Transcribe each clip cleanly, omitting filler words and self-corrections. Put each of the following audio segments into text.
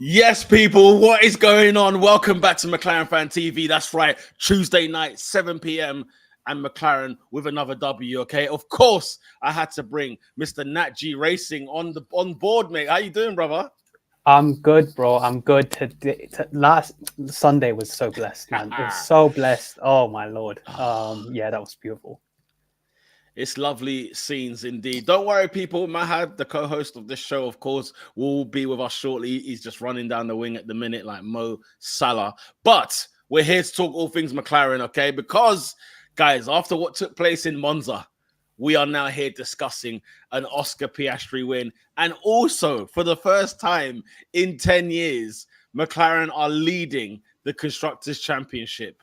Yes, people, what is going on? Welcome back to McLaren Fan TV. That's right, Tuesday night, 7 p.m. and McLaren with another W, okay? Of course, I had to bring Mr. Natgracing on board, mate. How you doing, brother? I'm good, bro. I'm good. Last Sunday was so blessed, man. It was so blessed. Oh, my Lord. Yeah, that was beautiful. It's lovely scenes indeed. Don't worry, people. Mahad, the co-host of this show, of course, will be with us shortly. He's just running down the wing at the minute like Mo Salah. But we're here to talk all things McLaren, okay? Because, guys, after what took place in Monza, we are now here discussing an Oscar Piastri win. And also, for the first time in 10 years, McLaren are leading the Constructors' Championship.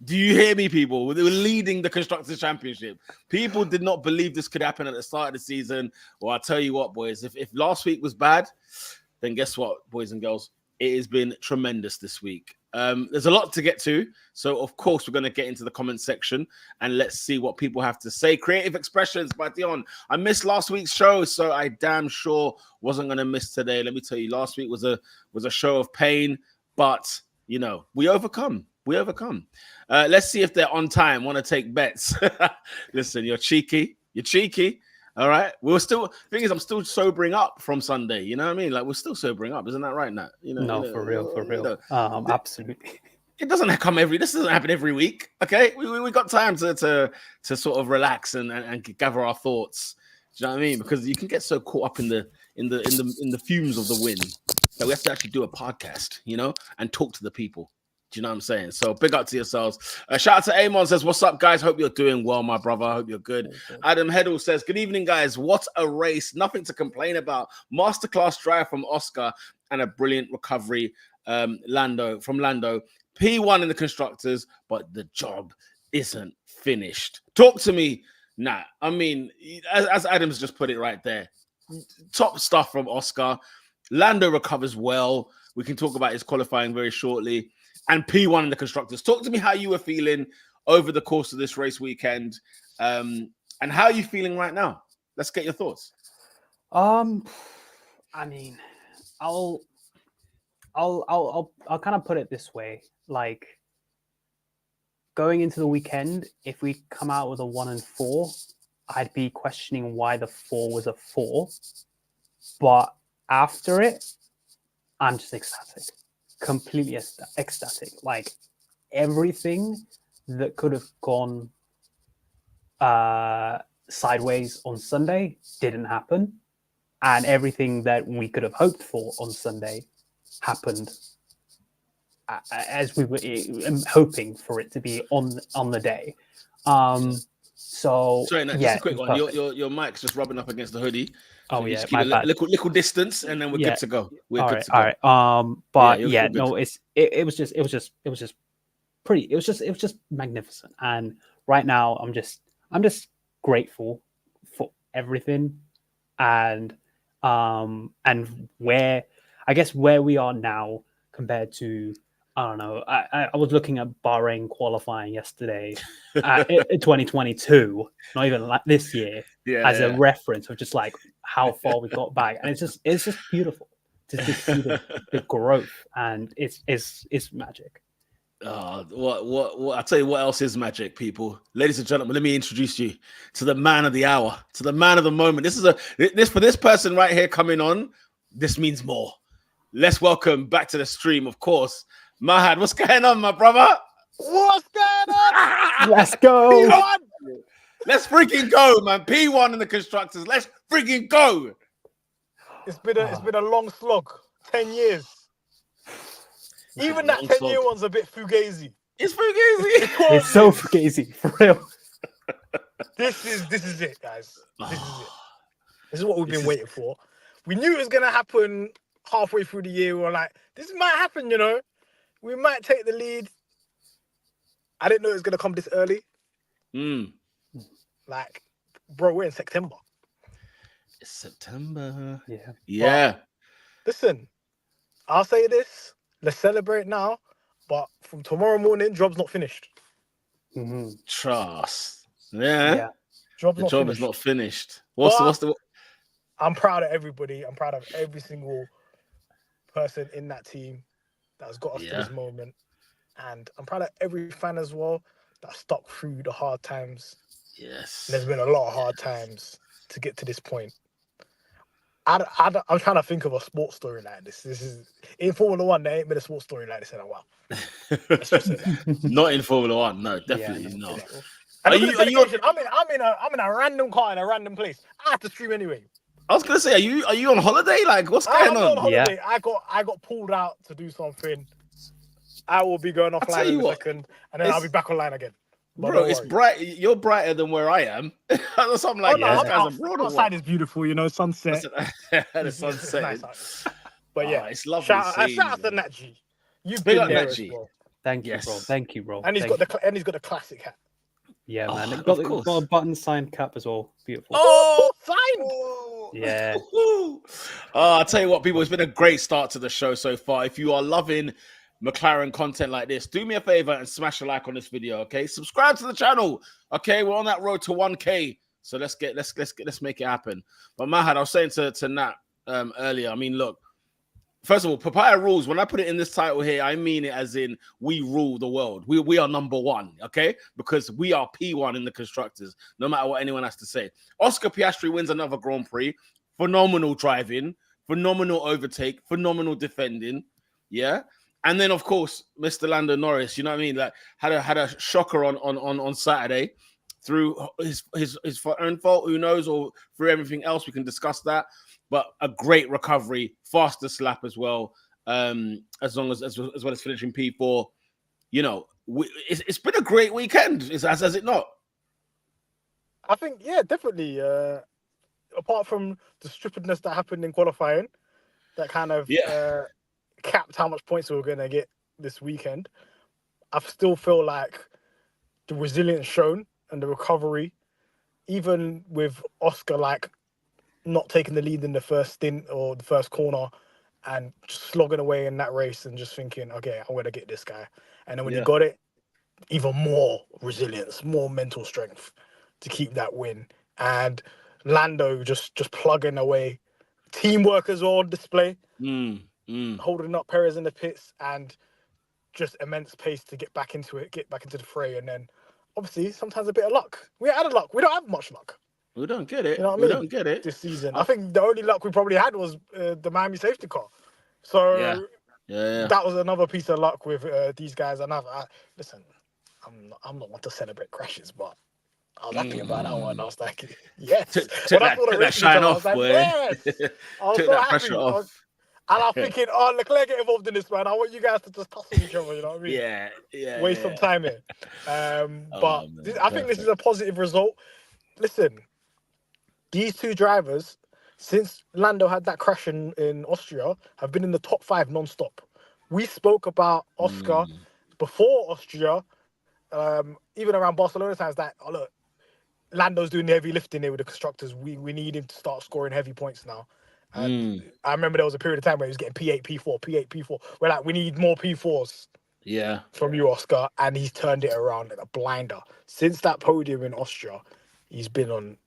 Do you hear me, people? They were leading the Constructors' Championship. People did not believe this could happen at the start of the season. Well, I'll tell you what, boys. If last week was bad, then guess what, boys and girls? It has been tremendous this week. There's a lot to get to. So, of course, we're going to get into the comment section and let's see what people have to say. Creative Expressions by Dion. I missed last week's show, so I damn sure wasn't going to miss today. Let me tell you, last week was a show of pain, but, you know, we overcome. We overcome. Let's see if they're on time. Want to take bets? Listen, you're cheeky. You're cheeky. All right. We're still. Thing is, I'm still sobering up from Sunday. You know what I mean? Like we're still sobering up, isn't that right, Nat? For real. Absolutely. It doesn't come every. This doesn't happen every week. Okay. We got time to sort of relax and gather our thoughts. Do you know what I mean? Because you can get so caught up in the fumes of the win that we have to actually do a podcast, and talk to the people. Do you know what I'm saying? So big up to yourselves. Shout out to Amon says, what's up, guys? Hope you're doing well, my brother. Hope you're good. Adam Heddle says, good evening, guys. What a race. Nothing to complain about. Masterclass drive from Oscar and a brilliant recovery Lando. P1 in the Constructors, but the job isn't finished. Talk to me, Nat. I mean, as Adam's just put it right there, top stuff from Oscar. Lando recovers well. We can talk about his qualifying very shortly. And P1 in the Constructors. Talk to me how you were feeling over the course of this race weekend, and how are you feeling right now? Let's get your thoughts. I mean, I'll kind of put it this way: like going into the weekend, if we come out with a 1 and 4, I'd be questioning why the 4 was a 4. But after it, I'm just ecstatic. Completely ecstatic. Like everything that could have gone sideways on Sunday didn't happen, and everything that we could have hoped for on Sunday happened as we were hoping for it to be on the day. So sorry, Nat, just a quick one. Your mic's just rubbing up against the hoodie. So yeah, just keep a little distance, and then we're good to go. We're good to go. All right. But no, it was just pretty. It was just magnificent. And right now, I'm just grateful for everything, and where we are now compared to. I don't know. I was looking at Bahrain qualifying yesterday in 2022, not even like this year, as a reference of just like how far we got back, and it's just beautiful to see the growth, and it's magic. What I'll tell you what else is magic, people. Ladies and gentlemen, let me introduce you to the man of the hour, to the man of the moment. For this person right here coming on, this means more. Let's welcome back to the stream, of course, Mahad. What's going on, my brother? What's going on? Let's go. P1. Let's freaking go, man. P1 in the Constructors. Let's freaking go. It's been a long slog. 10 years. Even that 10-year one's a bit fugazi. It's fugazi. It's so fugazi, for real. This is it, guys. This is it. This is what we've been waiting for. We knew it was gonna happen halfway through the year. We were like, this might happen, We might take the lead. I didn't know it was gonna come this early. Like, bro, we're in September. It's September. Yeah. But listen, I'll say this. Let's celebrate now. But from tomorrow morning, job's not finished. Mm-hmm. Trust. Yeah. The job is not finished. What's the? I'm proud of everybody. I'm proud of every single person in that team that has got us to this moment. And I'm proud of every fan as well that stuck through the hard times. Yes. There's been a lot of hard times to get to this point. I'm trying to think of a sports story like this. This is in Formula One. There ain't been a sports story like this in a while. Let's just say that. Not in Formula One. No, definitely not. And are you? I'm in a random car in a random place. I have to stream anyway. I was gonna say, are you on holiday? Like, what's going on holiday. Yeah. I got pulled out to do something. I will be going offline in a second, and then I'll be back online again. But bro, it's bright. You're brighter than where I am. So I'm like, outside is beautiful, you know, sunset. The sunset. Nice. But yeah, it's lovely. Shout out to Nat G. You've been there as well. Thank you, bro. And he's got the classic hat. Yeah, man. It's got a button signed cap as well. Beautiful. Oh, signed. Yeah. I'll tell you what, people. It's been a great start to the show so far. If you are loving McLaren content like this, do me a favor and smash a like on this video, okay? Subscribe to the channel, okay? We're on that road to 1K, so let's make it happen. But Mahad, I was saying to Nat earlier, I mean, look, first of all, Papaya rules. When I put it in this title here, I mean it as in we rule the world. We are number one, okay? Because we are P1 in the constructors, no matter what anyone has to say. Oscar Piastri wins another Grand Prix. Phenomenal driving, phenomenal overtake, phenomenal defending, yeah? And then, of course, Mr. Lando Norris, you know what I mean? Like had a shocker on Saturday through his own fault, who knows, or through everything else. We can discuss that. But a great recovery, fastest lap as well, as well as finishing P4. You know, it's been a great weekend, has it not? I think, yeah, definitely. Apart from the stupidness that happened in qualifying, that kind of capped how much points we were going to get this weekend, I still feel like the resilience shown and the recovery, even with Oscar like not taking the lead in the first stint or the first corner and just slogging away in that race and just thinking, okay, I'm going to get this guy. And then when you got it, even more resilience, more mental strength to keep that win. And Lando just plugging away. Teamwork as well on display. Holding up Perez in the pits and just immense pace to get back into the fray. And then obviously sometimes a bit of luck. We're out of luck. We don't have much luck. We don't get it. You know what I mean? We don't get it this season. I think the only luck we probably had was the Miami safety car. So that was another piece of luck with these guys. And listen, I'm not one to celebrate crashes, but I was happy about that one. I was like, yes. Took that shine off, boy. Yes. I was took so that happy. pressure off. And I'm thinking, Leclerc get involved in this, man. I want you guys to just tussle each other, you know what I mean? Yeah. Waste some time here. But I think this is a positive result. Listen, these two drivers, since Lando had that crash in Austria, have been in the top 5 non-stop. We spoke about Oscar before Austria, even around Barcelona times, that, look, Lando's doing the heavy lifting here with the constructors. We need him to start scoring heavy points now. And I remember there was a period of time where he was getting P8, P4. We're like, we need more P4s from you, Oscar. And he's turned it around like a blinder. Since that podium in Austria, he's been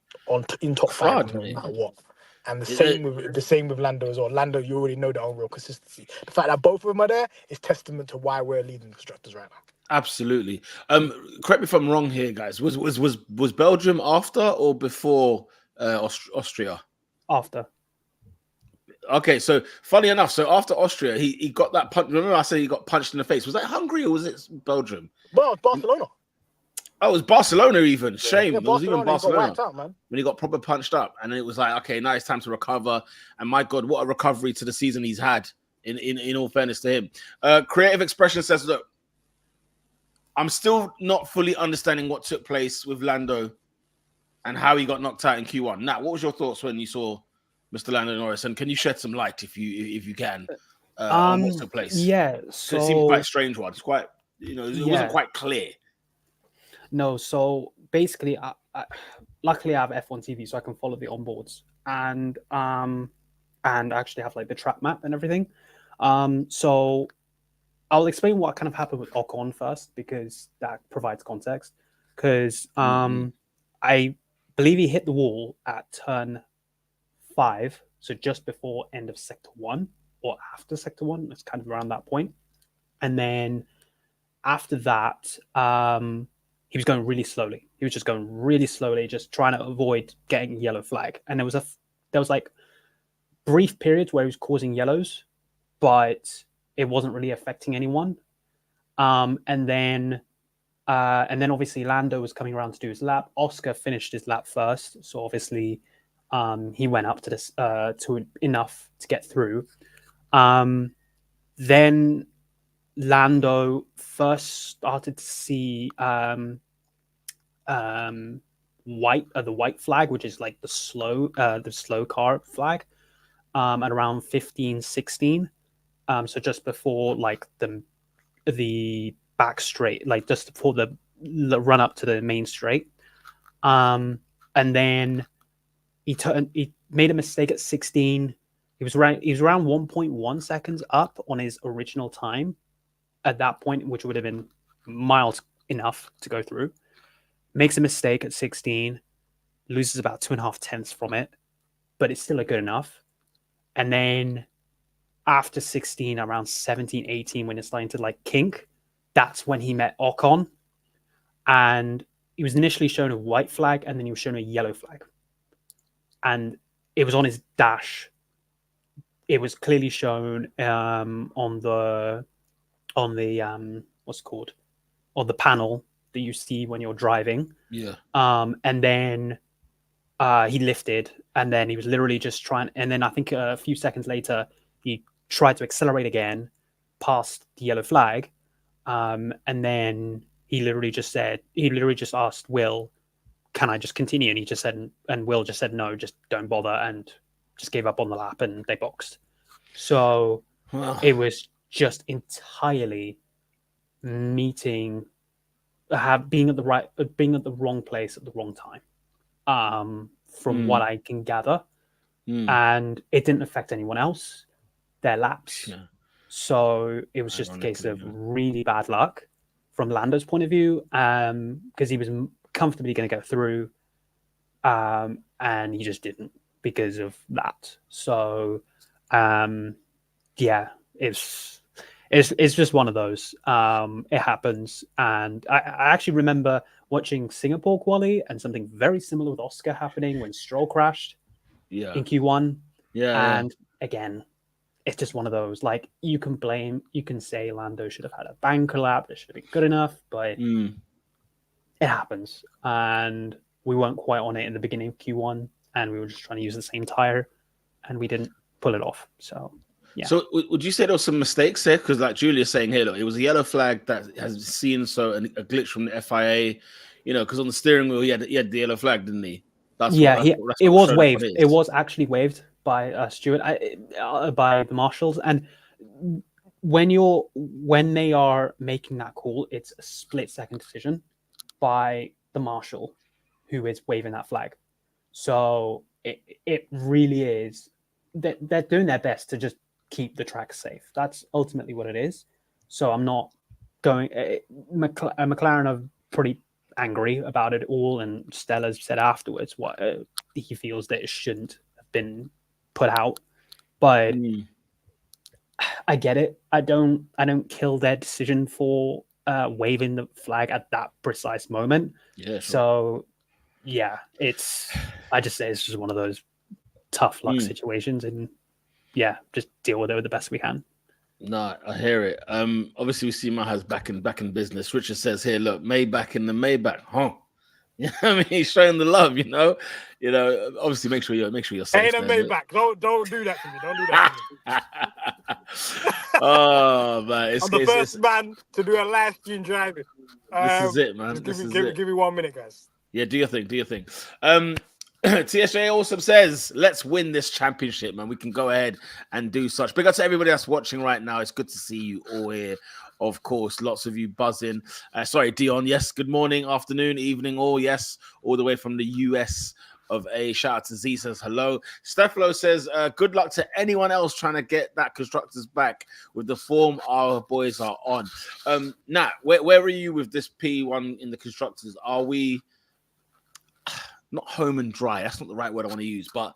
in top 5 no matter what. And the same with Lando as well. Lando, you already know the unreal consistency. The fact that both of them are there is testament to why we're leading constructors right now. Absolutely. Correct me if I'm wrong here, guys. Was Belgium after or before Austria? After. Okay, so funny enough, after Austria, he got that punch. Remember, I said he got punched in the face. Was that Hungary or was it Belgium? Well, Barcelona. Oh, it was Barcelona even. Shame. Yeah, it was even Barcelona. Got wiped out, man. When he got proper punched up. And then it was like, okay, now it's time to recover. And my God, what a recovery to the season he's had, in all fairness to him. Creative Expression says, look, I'm still not fully understanding what took place with Lando and how he got knocked out in Q1. Nat, what was your thoughts when you saw Mr. Lando Norris? And can you shed some light if you can on what took place? Yeah, so it seemed quite a strange one. It's quite, it wasn't quite clear. No, so basically, luckily I have F1 TV, so I can follow the onboards and actually have like the track map and everything. So I'll explain what kind of happened with Ocon first, because that provides context. Because I believe he hit the wall at turn 5, so just before end of sector 1. or after sector 1. It's kind of around that point. And then after that, he was going really slowly. He was just going really slowly, just trying to avoid getting yellow flag. And there was like brief periods where he was causing yellows, but it wasn't really affecting anyone. And then obviously Lando was coming around to do his lap. Oscar finished his lap first, so obviously he went up to this to enough to get through. Then Lando first started to see the white flag, which is like the slow car flag, at around 15, 16. So just before like the back straight, like just before the run up to the main straight. And then he made a mistake at 16. He was around 1.1 seconds up on his original time at that point, which would have been mild enough to go through. Makes a mistake at 16, loses about 2.5 tenths from it, but it's still a good enough. And then after 16, around 17, 18, when it's starting to like kink, that's when he met Ocon. And he was initially shown a white flag, and then he was shown a yellow flag. And it was on his dash. It was clearly shown on the what's it called? On the panel that you see when you're driving. Yeah. And then he lifted, and then he was literally just trying. And then I think a few seconds later, he tried to accelerate again past the yellow flag. And then he literally just asked Will, "Can I just continue?" And he just said, and Will just said, "No, just don't bother," and just gave up on the lap, and they boxed. So it was just entirely being at the wrong place at the wrong time. From what I can gather, and it didn't affect anyone else, their laps. Yeah. So it was just a case of really bad luck from Lando's point of view, because he was comfortably going to go through, and he just didn't because of that. So, yeah, it's just one of those. It happens, and I actually remember watching Singapore quali and something very similar with Oscar happening when Stroll crashed in Q1. And again, it's just one of those. Like, you can say Lando should have had a banker lap, it should have been good enough, but it happens. And we weren't quite on it in the beginning of Q1, and we were just trying to use the same tire, and we didn't pull it off. So yeah. So would you say there was some mistakes there? Because like Julia's saying here, look, it was a yellow flag that has seen a glitch from the FIA, because on the steering wheel he had the yellow flag, didn't he? It was waved. It was actually waved by Stewart, by the marshals. And when they are making that call, it's a split-second decision by the marshal who is waving that flag. So it really is. They're doing their best to just keep the track safe. That's ultimately what it is. So I'm not going. McLaren are pretty angry about it all, and Stella's said afterwards what he feels that it shouldn't have been put out. But I get it. I don't kill their decision for waving the flag at that precise moment. Yeah. Sure. So yeah, I just say it's just one of those tough luck situations, and yeah, just deal with it the best we can. No, I hear it. Obviously we see Mahad's back in business. Richard says here, look, Maybach in the Maybach, huh? You know what I mean, he's showing the love, obviously make sure you're safe. Ain't a Maybach. Don't do that to me. Don't do that to me. Oh man, I'm the first man to do a live stream driving. This is it, man. Give me 1 minute, guys. Yeah, do your thing. TSJ Awesome says, let's win this championship, man. We can go ahead and do such. Big up to everybody that's watching right now. It's good to see you all here. Of course, lots of you buzzing. Sorry, Dion. Yes, good morning, afternoon, evening, all the way from the US of A. Shout out to Z, says hello. Steflo says, good luck to anyone else trying to get that constructors back with the form our boys are on. Nat, where are you with this P1 in the constructors? Are we not home and dry? That's not the right word I want to use, but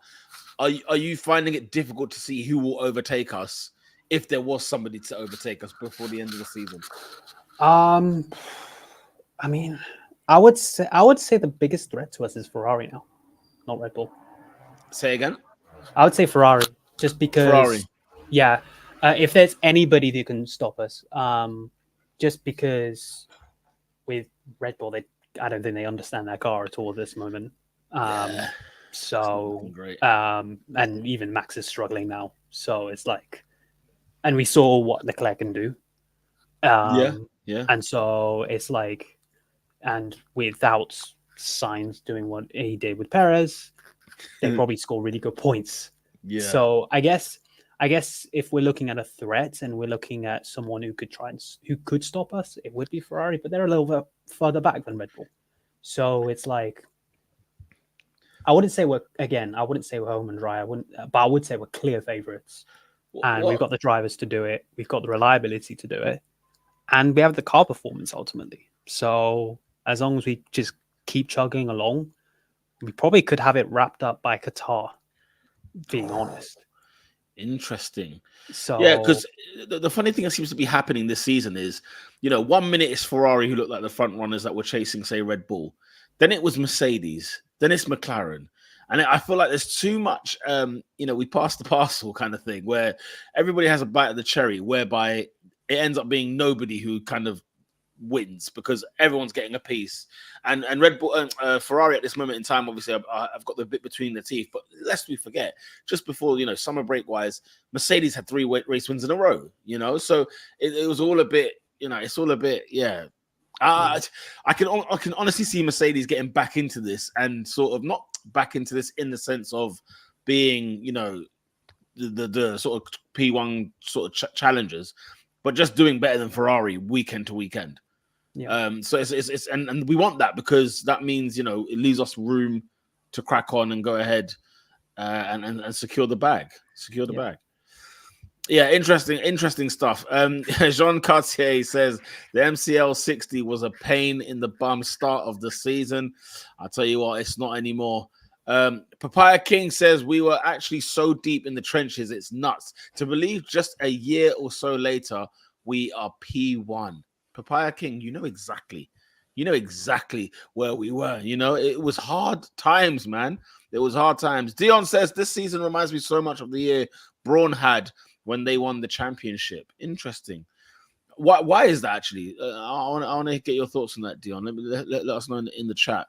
are you finding it difficult to see who will overtake us if there was somebody to overtake us before the end of the season? I mean, I would say the biggest threat to us is Ferrari now, not Red Bull. Say again. I would say Ferrari, just because. Ferrari. Yeah, if there's anybody who can stop us, just because with Red Bull, I don't think they understand their car at all at this moment. Yeah, so great. And even Max is struggling now. So it's like, and we saw what Leclerc can do. Yeah. And so it's like, and without Sainz doing what he did with Perez, they probably score really good points. Yeah. So I guess if we're looking at a threat and we're looking at someone who could stop us, it would be Ferrari, but they're a little bit further back than Red Bull. So it's like, I wouldn't say we're home and dry. But I would say we're clear favorites, and we've got the drivers to do it. We've got the reliability to do it, and we have the car performance ultimately. So as long as we just keep chugging along, we probably could have it wrapped up by Qatar. Being honest. Interesting. So yeah, because the funny thing that seems to be happening this season is, 1 minute it's Ferrari who look like the front runners that were chasing, say, Red Bull. Then it was Mercedes. Then it's McLaren. And I feel like there's too much, we pass the parcel kind of thing where everybody has a bite of the cherry, whereby it ends up being nobody who kind of wins because everyone's getting a piece. And Red Bull, Ferrari at this moment in time, obviously, I've got the bit between the teeth. But lest we forget, just before summer break wise, Mercedes had 3 race wins in a row. So it was all a bit. It's all a bit. Yeah. I can honestly see Mercedes getting back into this and sort of not back into this in the sense of being the sort of P1 sort of challengers, but just doing better than Ferrari weekend to weekend. Yeah. So it's and we want that because that means it leaves us room to crack on and go ahead and secure the bag. Bag. Yeah, interesting stuff. Jean Cartier says the MCL 60 was a pain in the bum start of the season. I'll tell you what, it's not anymore. Papaya King says we were actually so deep in the trenches, it's nuts to believe just a year or so later we are P1. Papaya King, you know exactly where we were. It was hard times, man. It was hard times. Dion says this season reminds me so much of the year Braun had when they won the championship. Interesting. Why is that actually? I want to get your thoughts on that, Dion. Let us know in the chat.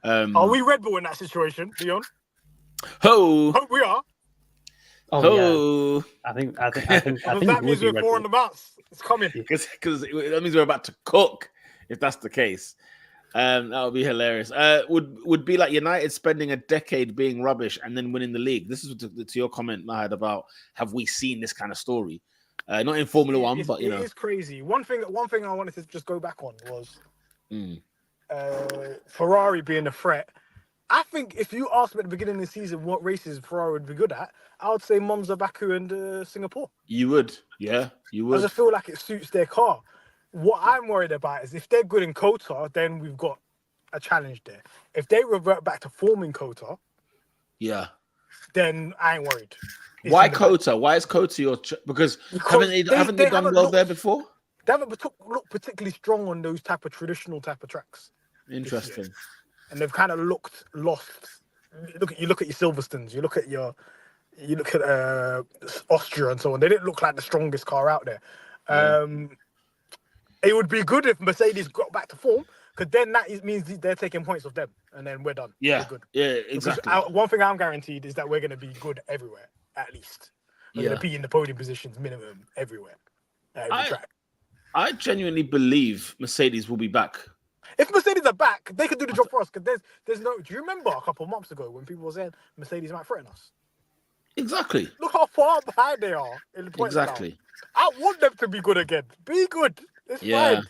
Are we Red Bull in that situation, Dion? Ho! We are. Oh, yeah. I think that means we're 4 on the bounce. It's coming. Because that means we're about to cook, if that's the case. That would be hilarious. Would be like United spending a decade being rubbish and then winning the league. This is to your comment, Mahad, about have we seen this kind of story? Not in Formula One, but it is crazy. One thing I wanted to just go back on was Ferrari being a threat. I think if you asked me at the beginning of the season what races Ferrari would be good at, I would say Monza, Baku, and Singapore. You would, yeah, you would. I just feel like it suits their car. What I'm worried about is if they're good in Kota, then we've got a challenge there. If they revert back to forming Kota, yeah, then I ain't worried. Why Kota? Why is Kota your? Because haven't they done well there before? They haven't looked particularly strong on those traditional type of tracks. Interesting. And they've kind of looked lost. You look at your Silverstones. You look at Austria and so on. They didn't look like the strongest car out there. It would be good if Mercedes got back to form, because then that means they're taking points off them, and then we're done. Yeah, we're good. Yeah, exactly. One thing I'm guaranteed is that we're going to be good everywhere, at least. We're going to be in the podium positions minimum everywhere. At every track. I genuinely believe Mercedes will be back. If Mercedes are back, they could do the job for us. Because there's no. Do you remember a couple of months ago when people were saying Mercedes might threaten us? Exactly. Look how far behind they are in the points. Exactly. I want them to be good again. Be good. It's fine.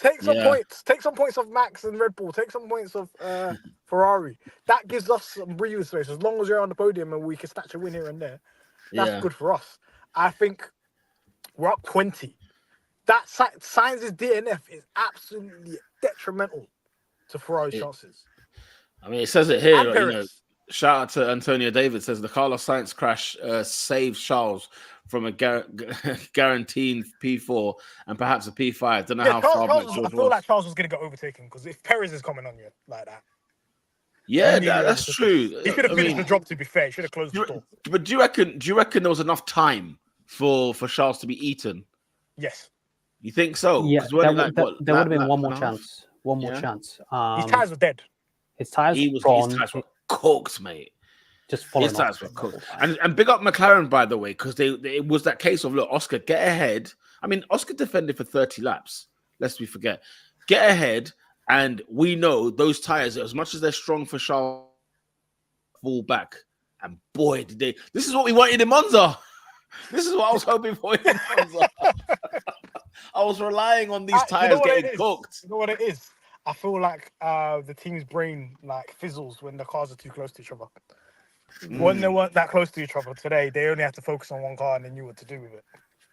Take some points. Take some points off Max and Red Bull. Take some points off Ferrari. That gives us some breathing space. As long as you're on the podium and we can snatch a win here and there, that's good for us. I think we're up 20. That Sainz's DNF is absolutely detrimental to Ferrari's chances. I mean, it says it here. Shout out to Antonio David, says the Carlos Sainz crash saved Charles from a guaranteed P4 and perhaps a P5. Don't know how far back George I feel was. like Charles was going to get overtaken because if Perez is coming on you like that, Yeah, that's true. He should have finished the job. To be fair, he should have closed the door. But do you reckon there was enough time for Charles to be eaten? Yes. You think so? Yeah, there would have been one more chance. One more Yeah. chance. His tires were dead. His tires His gone. tires were cooked, mate. Just following His tires were cooked. And big up McLaren, by the way, because it was that case of, look, Oscar, get ahead. I mean, Oscar defended for 30 laps. Lest we forget. Get ahead, and we know those tires, as much as they're strong for Charles, fall back. And boy, did they. This is what we wanted in Monza. This is what I was hoping for in Monza. I was relying on these tires getting cooked. You know what it is? I feel like the team's brain like fizzles when the cars are too close to each other. When they weren't that close to each other today, they only had to focus on one car and they knew what to do with it.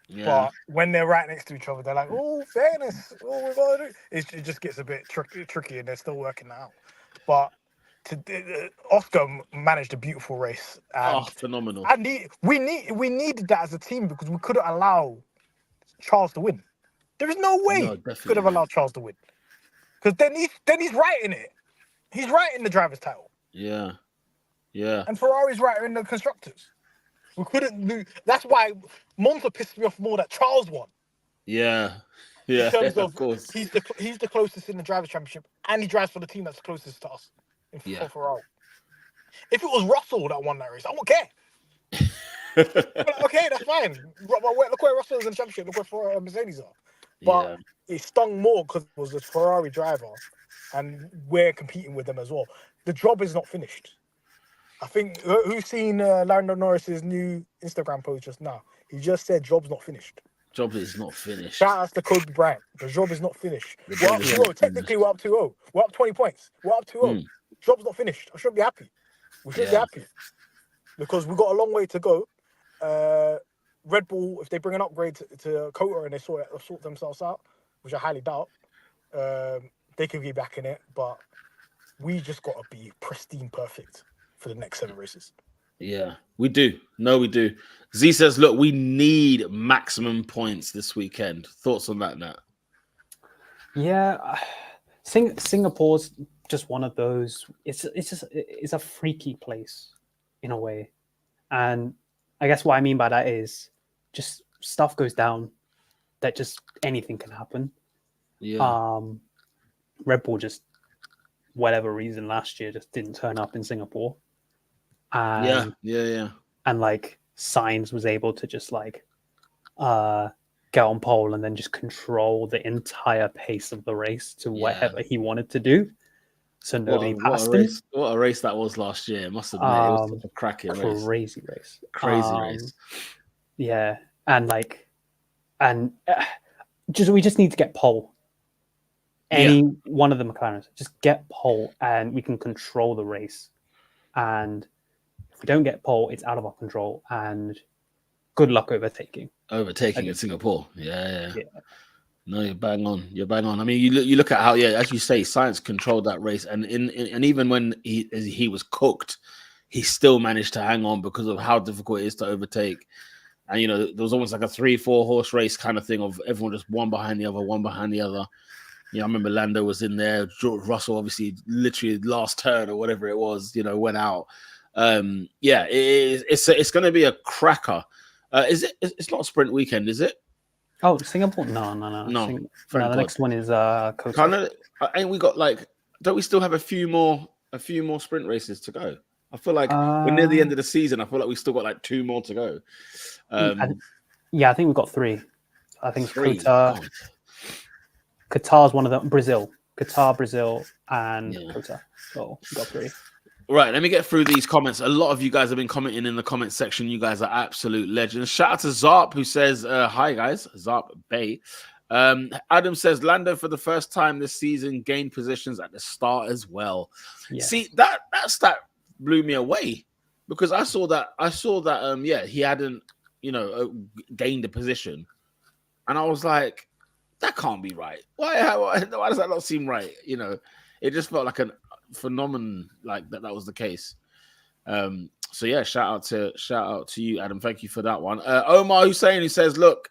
Yeah. But when they're right next to each other, they're like, "Oh, fairness! Oh, we gotta do." It just gets a bit tricky, and they're still working that out. But Oscar managed a beautiful race. And, phenomenal! And we needed that as a team because we couldn't allow Charles to win. There is no way we could have allowed Charles to win because then he's right in it. He's right in the driver's title. Yeah. And Ferrari's right in the constructors. We couldn't do. That's why Monza pissed me off more that Charles won. Yeah. In terms of course. He's the closest in the drivers' championship, and he drives for the team that's closest to us for Ferrari. If it was Russell that won that race, I wouldn't care. Okay, that's fine. Look where Russell is in the championship. Look where Mercedes are. But it stung more because it was a Ferrari driver, and we're competing with them as well. The job is not finished. I think who's seen Lando Norris's new Instagram post just now? He just said job's not finished. Job is not finished. Shout out to Kobe Bryant. The job is not finished. We're up 2-0. Technically, we're up 2-0. We're up 20 points. We're up 2-0. Job's not finished. I should be happy. We should be happy because we've got a long way to go. Red Bull, if they bring an upgrade to Kota and they sort themselves out, which I highly doubt, they could be back in it. But we just got to be pristine perfect for the next 7 races. Yeah, we do. No, we do. Z says, look, we need maximum points this weekend. Thoughts on that, Nat? Yeah, Singapore's just one of those. It's a freaky place in a way. And I guess what I mean by that is just stuff goes down that just anything can happen. Yeah. Red Bull just, whatever reason, last year just didn't turn up in Singapore. Yeah. And like Sainz was able to just like get on pole and then just control the entire pace of the race to whatever he wanted to do. So nobody passed him. What a race that was last year. I must admit, it was such a cracking race. Crazy race. Crazy race. Yeah. And like, we just need to get pole. Any one of the McLarens, just get pole and we can control the race. And if we don't get pole, it's out of our control. And good luck overtaking. In Singapore. Yeah. No, you're bang on. I mean, you look at how, as you say, Sainz controlled that race, and even when he was cooked, he still managed to hang on because of how difficult it is to overtake. And there was almost like a 3-4 horse race kind of thing of everyone just one behind the other. I remember Lando was in there. George Russell, obviously, literally last turn or whatever it was, went out. It's going to be a cracker. It's not a sprint weekend, is it? Oh, Singapore? No. The next one is Kota. Ain't we got don't we still have a few more sprint races to go? I feel like we're near the end of the season. I feel like we still got 2 more to go. I think we've got 3. I think 3. Qatar's one of them. Qatar, Brazil, and Kota. So we've got 3. Right, let me get through these comments. A lot of you guys have been commenting in the comment section. You guys are absolute legends. Shout out to Zarp, who says, hi, guys. Zarp Bay. Adam says, Lando, for the first time this season, gained positions at the start as well. Yes. See, that stat blew me away because I saw that, he hadn't, gained a position. And I was like, that can't be right. Why does that not seem right? It just felt like a phenomenon like that was the case. So yeah, shout out to you, Adam. Thank you for that one. Omar Hussein, who says, look,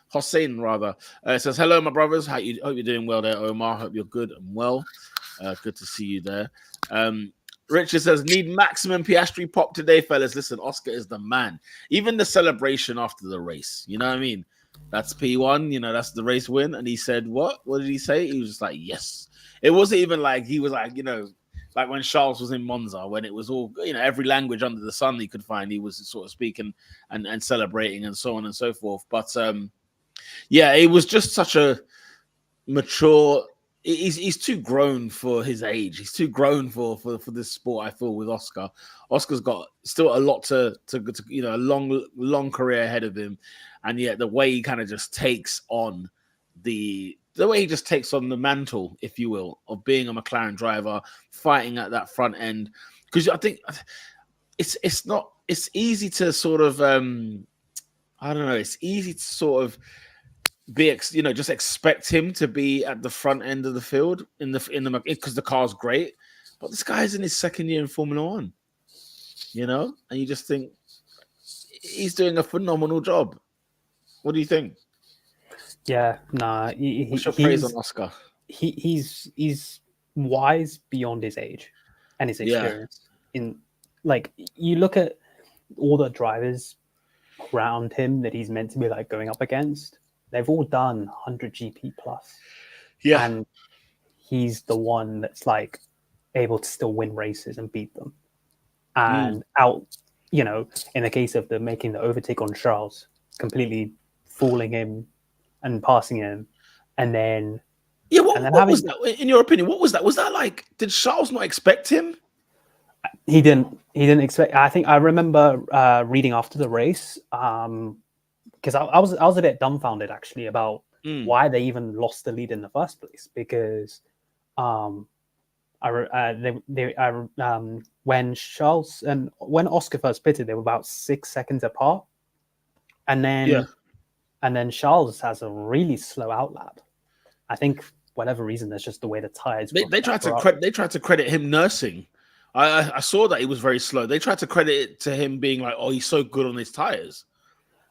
Hossein rather, says, hello, my brothers. Hope you're doing well there, Omar. Hope you're good and well. Good to see you there. Richard says, need maximum Piastri pop today, fellas. Listen, Oscar is the man. Even the celebration after the race, you know what I mean? That's P1, you know, that's the race win. And he said, what? What did he say? He was just like, yes. It wasn't even like he was like, you know, like when Charles was in Monza, when it was all, you know, every language under the sun he could find, he was sort of speaking and celebrating and so on and so forth. But yeah, it was just such a mature. He's too grown for his age. He's too grown for this sport. I feel with Oscar. Oscar's got still a lot to you know, a long career ahead of him, and yet the way he kind of just takes on the way he just takes on the mantle, if you will, of being a McLaren driver, fighting at that front end. Because I think it's easy to sort of I don't know. It's easy to sort of just expect him to be at the front end of the field in the because the car's great, but this guy's in his second year in Formula One, you know, and you just think he's doing a phenomenal job. What do you think? Yeah, nah. What's your praise on Oscar? He's wise beyond his age and his experience. In like, you look at all the drivers around him that he's meant to be like going up against. They've all done 100 GP plus. Yeah. And he's the one that's like able to still win races and beat them. And out, you know, in the case of making the overtake on Charles, completely fooling him and passing him. And then... Yeah, what was that? In your opinion, what was that? Was that like, did Charles not expect him? He didn't expect... I think I remember reading after the race... because I was a bit dumbfounded actually about why they even lost the lead in the first place. Because when Charles and when Oscar first pitted, they were about 6 seconds apart, and then Charles has a really slow outlap. I think whatever reason, that's just the way the tires. They tried to credit him nursing. I saw that he was very slow. They tried to credit it to him being like, oh, he's so good on his tires.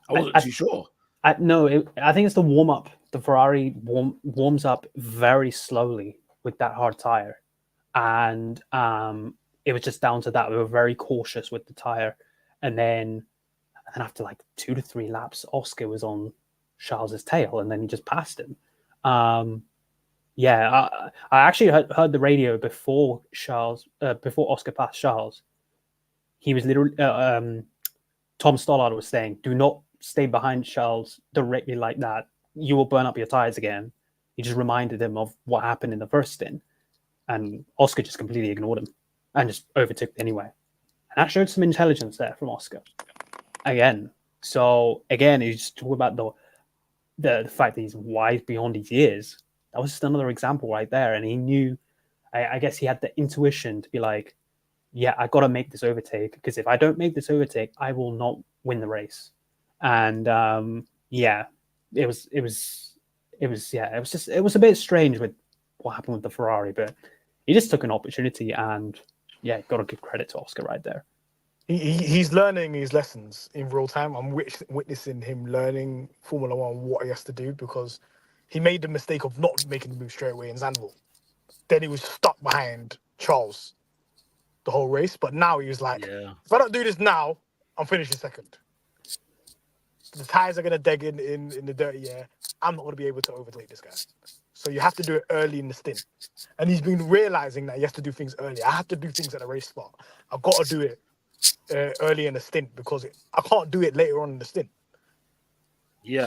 I wasn't too sure. I think it's the warm up. The Ferrari warms up very slowly with that hard tire, and it was just down to that. We were very cautious with the tire, and then after like 2 to 3 laps, Oscar was on Charles's tail, and then he just passed him. I actually heard the radio before Oscar passed Charles. He was literally Tom Stollard was saying, "Do not stay behind Charles directly like that. You will burn up your tires again." He just reminded him of what happened in the first stint, and Oscar just completely ignored him and just overtook anyway. And that showed some intelligence there from Oscar. Again, he's just talking about the fact that he's wise beyond his years. That was just another example right there. And he knew, I guess he had the intuition to be like, yeah, I got to make this overtake, because if I don't make this overtake, I will not win the race. And it was a bit strange with what happened with the Ferrari, but he just took an opportunity, and got to give credit to Oscar right there. He's learning his lessons in real time. I'm witnessing him learning Formula One, what he has to do, because he made the mistake of not making the move straight away in Zandvoort. Then he was stuck behind Charles the whole race. But now he was like, if I don't do this now, I'm finishing second. The tires are going to dig in the dirty air. I'm not going to be able to overtake this guy. So you have to do it early in the stint. And he's been realizing that he has to do things early. I have to do things at the race spot. I've got to do it early in the stint, because I can't do it later on in the stint. Yeah.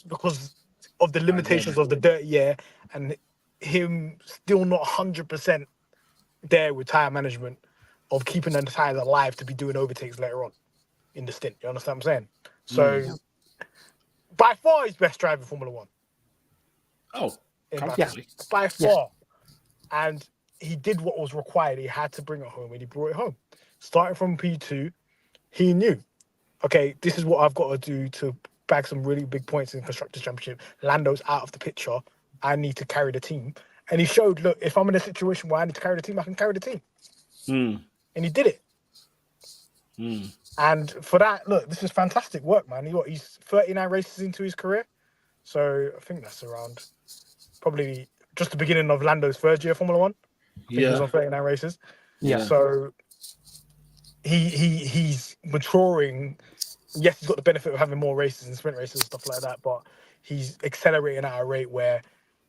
Because of the limitations of the dirty air, and him still not 100% there with tire management of keeping the tires alive to be doing overtakes later on in the stint. You understand what I'm saying? So by far he's best driver in Formula One. Oh, by far. And he did what was required. He had to bring it home, and he brought it home. Starting from P2, he knew, okay, this is what I've got to do to bag some really big points in the Constructors' Championship. Lando's out of the picture. I need to carry the team. And he showed, look, if I'm in a situation where I need to carry the team, I can carry the team. And he did it. And for that, look, this is fantastic work, man. He's 39 races into his career. So I think that's around probably just the beginning of Lando's third year Formula One. I think he was on 39 races. Yeah. So he's maturing. Yes, he's got the benefit of having more races and sprint races and stuff like that, but he's accelerating at a rate where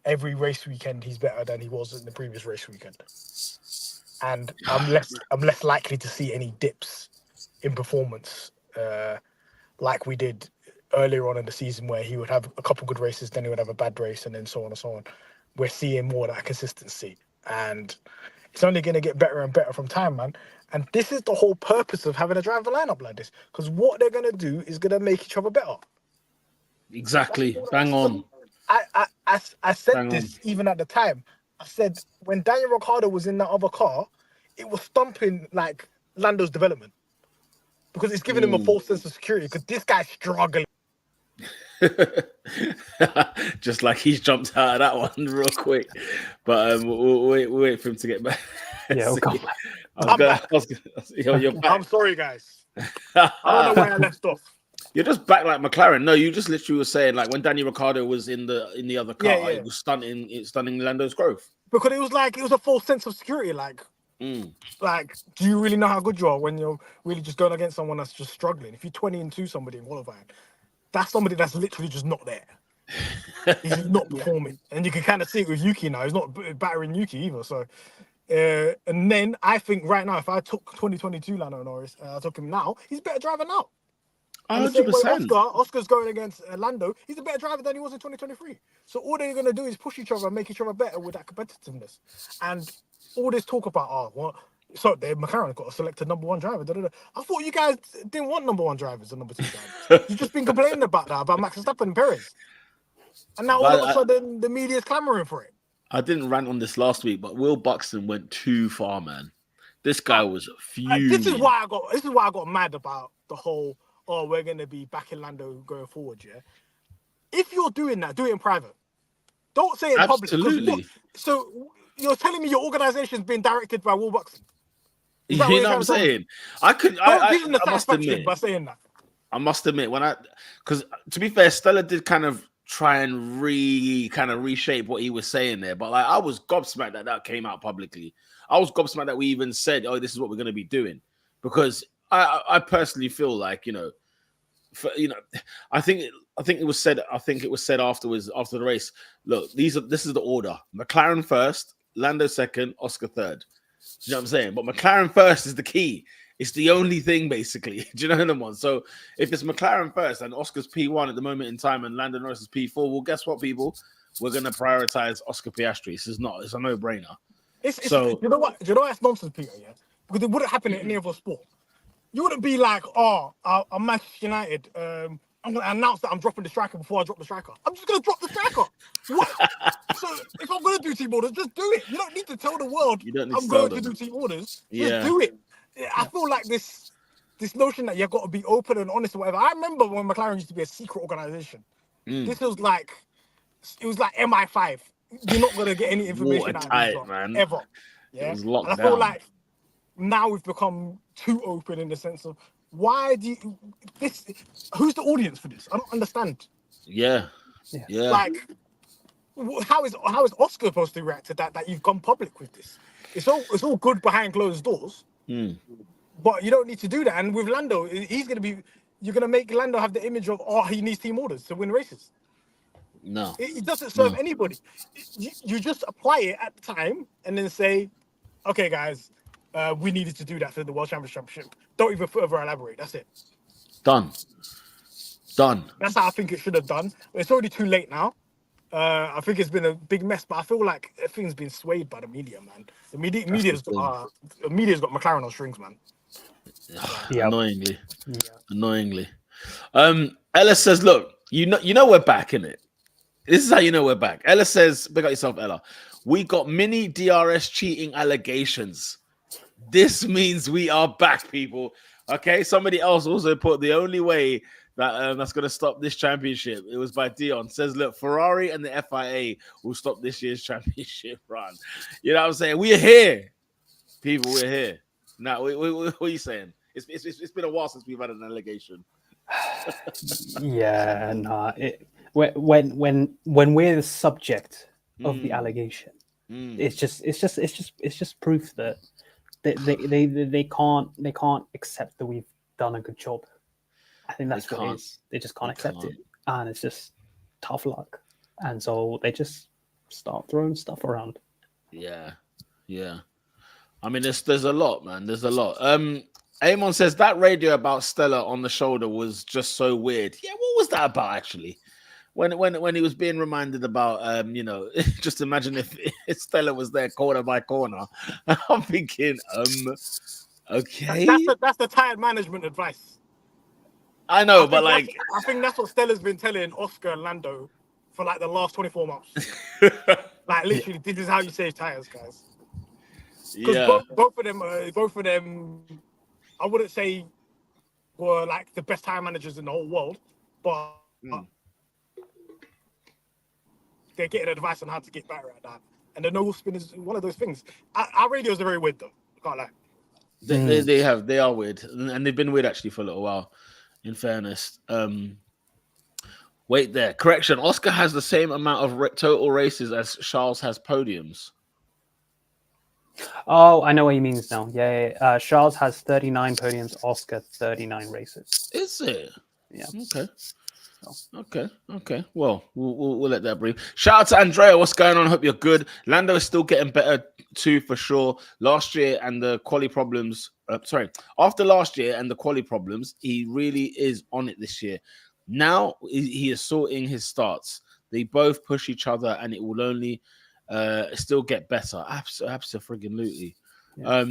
every race weekend he's better than he was in the previous race weekend. And I'm less likely to see any dips in performance like we did earlier on in the season, where he would have a couple good races, then he would have a bad race, and then so on and so on. We're seeing more of that consistency, and it's only going to get better and better from time, man. And this is the whole purpose of having a driver lineup like this, because what they're going to do is going to make each other better. Exactly. Bang on. I said this even at the time. I said when Daniel Ricciardo was in that other car, it was thumping like Lando's development, because it's giving him a false sense of security, because this guy's struggling. Just like he's jumped out of that one real quick. But we'll wait for him to get back. Yeah, I'm sorry, guys. I don't know where I left off. You're just back like McLaren. No, you just literally were saying like when Daniel Ricciardo was in the other car, it was stunning Lando's growth. Because it was a false sense of security. Like, do you really know how good you are when you're really just going against someone that's just struggling? If you're 20-2 somebody in qualifying, that's somebody that's literally just not there. He's not performing, and you can kind of see it with Yuki now. He's not battering Yuki either. So, and then I think right now, if I took 2022 Lando Norris, I took him now, he's a better driver now. 100%. Oscar's going against Lando. He's a better driver than he was in 2023. So all they're going to do is push each other and make each other better with that competitiveness. And all this talk about, so McLaren got a selected number one driver. I thought you guys didn't want number one drivers and number two drivers. You've just been complaining about Max Verstappen and Perez. And now all of a sudden the media's clamoring for it. I didn't rant on this last week, but Will Buxton went too far, man. This guy was fuming. This is why I got mad about the whole, we're going to be back in Lando going forward, yeah? If you're doing that, do it in private. Don't say it in public. Absolutely. So you're telling me your organization's been directed by Will Buxton? You know what I'm saying? I give him the satisfaction by saying that. I must admit, because to be fair, Stella did kind of try and reshape what he was saying there, but like I was gobsmacked that came out publicly. I was gobsmacked that we even said, this is what we're going to be doing, because I personally feel like, I think it was said afterwards, after the race, look, this is the order: McLaren first, Lando second, Oscar third. Do you know what I'm saying? But McLaren first is the key. It's the only thing, basically. Do you know what I mean? So if it's McLaren first and Oscar's P1 at the moment in time and Lando Norris is P4, well, guess what, people? We're going to prioritize Oscar Piastri. It's a no-brainer. You know what? That's nonsense, Peter, yeah? Because it wouldn't happen in any other sport. You wouldn't be like, I'm Manchester United. I'm going to announce that I'm dropping the striker before I drop the striker. I'm just going to drop the striker. What? So if I'm going to do team orders, just do it. You don't need to tell the world I'm going to do team orders. Just do it. I feel like this notion that you've got to be open and honest or whatever. I remember when McLaren used to be a secret organization. This was like, it was like MI5. You're not going to get any information out of this, man. Ever. Yeah? It was locked and I feel like now we've become too open in the sense of, who's the audience for this? I don't understand. Yeah. Like, how is Oscar supposed to react to that you've gone public with this? It's all good behind closed doors, but you don't need to do that. And with Lando, you're going to make Lando have the image of, he needs team orders to win races. No. It doesn't serve anybody. You just apply it at the time and then say, okay, guys, we needed to do that for the World Championship. Don't even further elaborate. That's it. Done. That's how I think it should have done. It's already too late now. I think it's been a big mess, but I feel like everything's been swayed by the media, man. The media's got McLaren on strings, man. Annoyingly. Ella says, look, you know we're back, innit? This is how you know we're back. Ella says, big up yourself, Ella. We got mini DRS cheating allegations. This means we are back, people. Okay, somebody else also put the only way that that's going to stop this championship. It was by Dion. Says, look, Ferrari and the FIA will stop this year's championship run. You know what I'm saying? We're here. People, we're here. Now, what are you saying? It's been a while since we've had an allegation. Yeah, nah. When we're the subject of the allegation, it's just proof that they can't accept that we've done a good job. I think that's what it is. They just can't accept it, and it's just tough luck. And so they just start throwing stuff around. Yeah. I mean, there's a lot, man. There's a lot. Amon says that radio about Stella on the shoulder was just so weird. Yeah, what was that about actually? When he was being reminded about just imagine if Stella was there corner by corner. I'm thinking, okay. That's the tired management advice. I know, but like I think that's what Stella's been telling Oscar and Lando for like the last 24 months. Like literally, this is how you save tires, guys. Because both of them, I wouldn't say were like the best tire managers in the whole world, but they're getting advice on how to get better at that. And the no spin is one of those things. Our radios are very weird though. Can't lie. They are weird, and they've been weird actually for a little while. In fairness, wait there. Correction: Oscar has the same amount of total races as Charles has podiums. Oh, I know what he means now. Yeah. Charles has 39 podiums. Oscar 39 races. Is it? Yeah. Okay. Well, we'll let that breathe. Shout out to Andrea. What's going on? Hope you're good. Lando is still getting better too, for sure. Last year and the quali problems. After last year and the quali problems, he really is on it this year. Now he is sorting his starts. They both push each other, and it will only still get better. Absolutely. Yeah.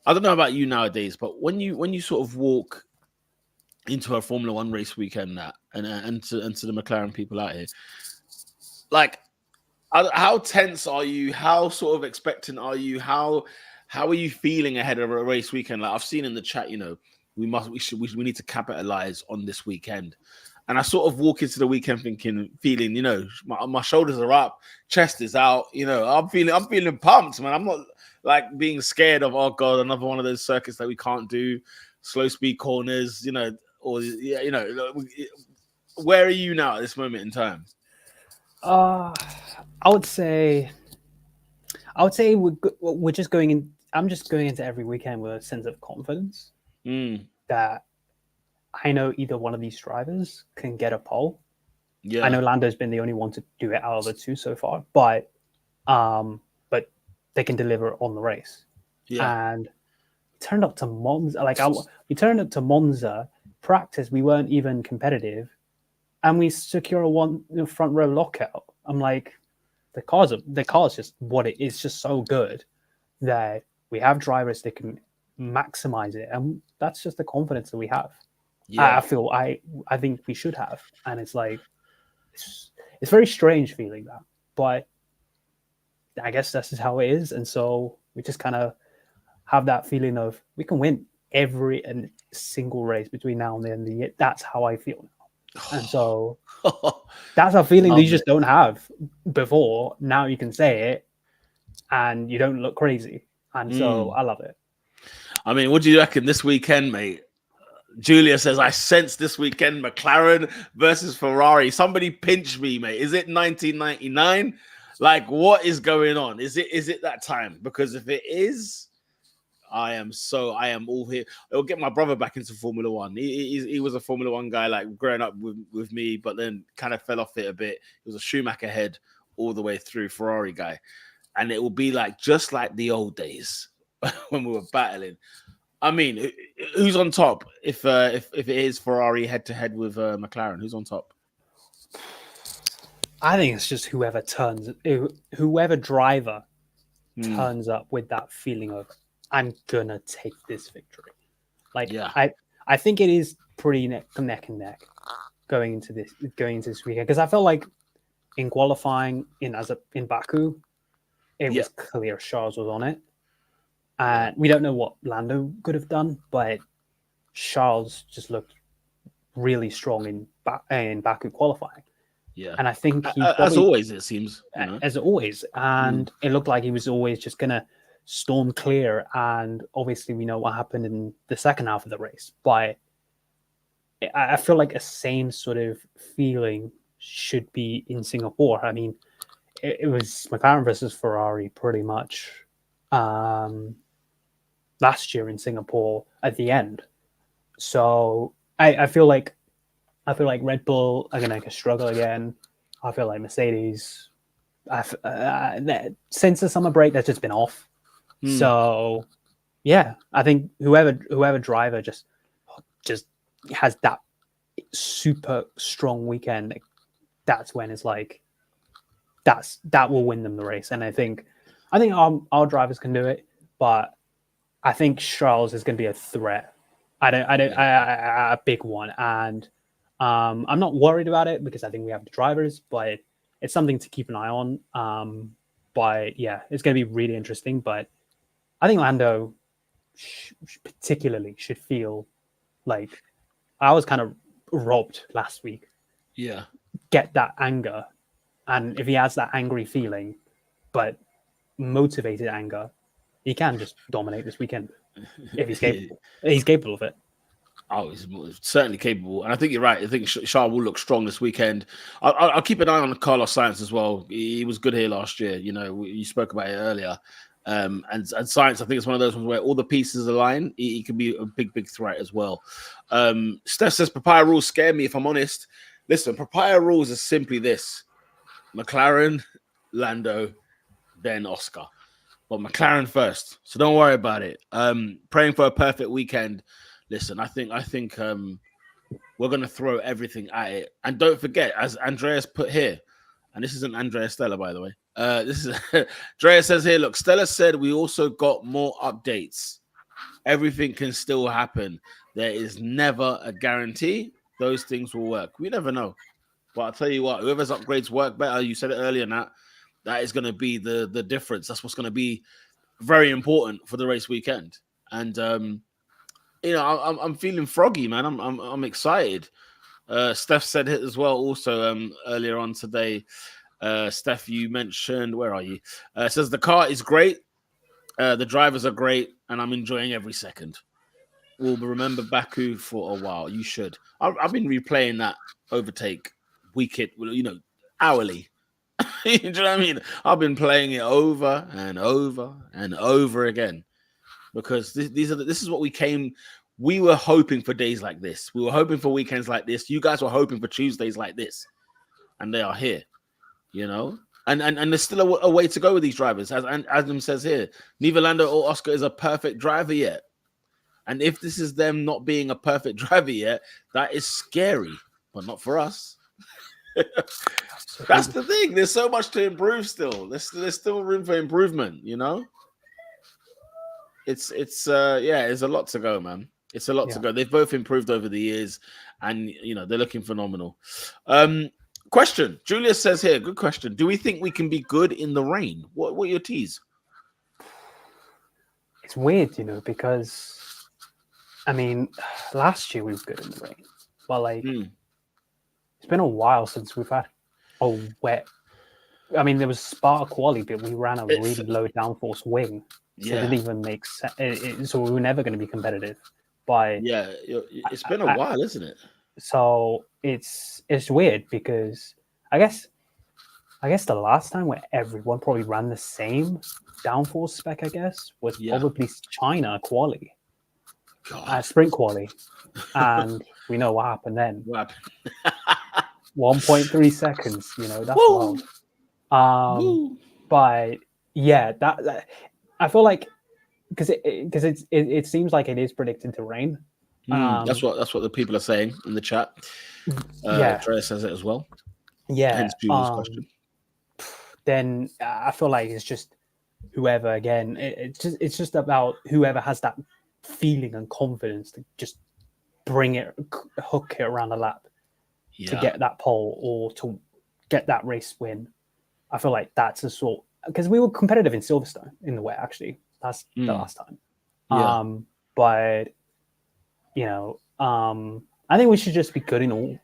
I don't know about you nowadays, but when you sort of walk into a Formula One race weekend and to the McLaren people out here, like, how tense are you? How sort of expectant are you? How are you feeling ahead of a race weekend? Like I've seen in the chat, we need to capitalize on this weekend. And I sort of walk into the weekend feeling, my shoulders are up, chest is out. I'm feeling pumped, man. I'm not like being scared of, oh God, another one of those circuits that we can't do, slow speed corners, where are you now at this moment in time? I would say we're just going in. I'm just going into every weekend with a sense of confidence that I know either one of these drivers can get a pole. Yeah, I know Lando's been the only one to do it out of the two so far, but they can deliver on the race. Yeah, and turned up to Monza. We turned up to Monza practice. We weren't even competitive, and we secure a front row lockout. I'm like, the car's just what it is, just so good that we have drivers that can maximize it, and that's just the confidence that we have. Yeah. I think we should have, and it's like it's very strange feeling that, but I guess that's just how it is, and so we just kind of have that feeling of we can win every and single race between now and the end of the year. That's how I feel now, and so that's a feeling that you just don't have before. Now you can say it, and you don't look crazy, and so I love it. I mean, what do you reckon this weekend, mate? Julia says, I sense this weekend McLaren versus Ferrari. Somebody pinch me, mate. Is it 1999? Like, what is going on? Is it that time? Because if it is, I am all here. It'll get my brother back into Formula One. He was a Formula One guy, like growing up with me, but then kind of fell off it a bit. He was a Schumacher head all the way through, Ferrari guy. And it will be like just like the old days when we were battling. I mean, who's on top if it is Ferrari head to head with McLaren? Who's on top? I think it's just whoever driver turns up with that feeling of I'm gonna take this victory. Like, yeah. I think it is pretty neck and neck going into this weekend, because I felt like in qualifying in Baku, it was clear Charles was on it. And we don't know what Lando could have done, but Charles just looked really strong in Baku qualifying. Yeah, and I think as always, it seems, as always, and it looked like he was always just gonna storm clear. And obviously, we know what happened in the second half of the race. But I feel like a same sort of feeling should be in Singapore. I mean, it was McLaren versus Ferrari pretty much last year in Singapore at the end. So I feel like Red Bull are gonna struggle again. I feel like Mercedes, since the summer break, that's just been off. So yeah, I think whoever driver just has that super strong weekend, that's when it's like that will win them the race. And I think our drivers can do it, but I think Charles is going to be a threat. A big one, and I'm not worried about it because I think we have the drivers, but it's something to keep an eye on. But yeah, it's going to be really interesting. But I think Lando particularly should feel like I was kind of robbed last week. Yeah, get that anger, and if he has that angry feeling, but motivated anger, he can just dominate this weekend if he's capable. He's capable of it. Oh, he's certainly capable, and I think you're right. I think Charles will look strong this weekend. I'll keep an eye on Carlos Sainz as well. He was good here last year. You know, you spoke about it earlier. And Sainz, I think it's one of those ones where all the pieces align. He can be a big threat as well. Steph says papaya rules scare me. If I'm honest, listen, papaya rules is simply this: McLaren, Lando, then Oscar. But McLaren first, so don't worry about it. Praying for a perfect weekend. Listen, I think we're gonna throw everything at it, and don't forget, as Andreas put here, and this isn't Andrea Stella, by the way. This is Andrea says here. Look, Stella said we also got more updates. Everything can still happen. There is never a guarantee those things will work. We never know. But I'll tell you what, whoever's upgrades work better, you said it earlier, Nat, that is going to be the difference. That's what's going to be very important for the race weekend. And you know, I'm feeling froggy, man. I'm excited. Steph said it as well. Also, earlier on today, Steph, you mentioned, where are you? Says the car is great, the drivers are great, and I'm enjoying every second. We'll remember Baku for a while. You should. I've been replaying that overtake weekend, you know, hourly. You know what I mean? I've been playing it over and over and over again because this is what we were hoping for days like this. We were hoping for weekends like this. You guys were hoping for Tuesdays like this, and they are here. You know, and there's still a way to go with these drivers. As Adam says here, neither Lando or Oscar is a perfect driver yet. And if this is them not being a perfect driver yet, that is scary, but not for us. That's the thing. There's so much to improve still. There's still room for improvement, you know? It's a lot to go, man. It's a lot to go. They've both improved over the years, and you know, they're looking phenomenal. Question. Julius says here, good question. Do we think we can be good in the rain? What are your teas? It's weird, you know, because I mean, last year we were good in the rain, but like it's been a while since we've had a wet. I mean, there was Spa quali, but we ran a really low downforce wing, so it didn't even make sense. So we were never going to be competitive. But yeah, it's been a while, isn't it? So it's weird because I guess the last time where everyone probably ran the same downforce spec, I guess, was probably China quali. Sprint quali, and we know what happened then. 1.3 seconds, you know, that's wild. But yeah, that I feel like because it seems like it is predicted to rain. That's what the people are saying in the chat. Drea says it as well. Yeah. Hence Julie's question. Then I feel like it's just whoever again. It's just about whoever has that feeling and confidence to just hook it around the lap to get that pole or to get that race win. I feel like that's a sort because we were competitive in Silverstone in the wet. Actually, that's the last time. But you know, I think we should just be good in all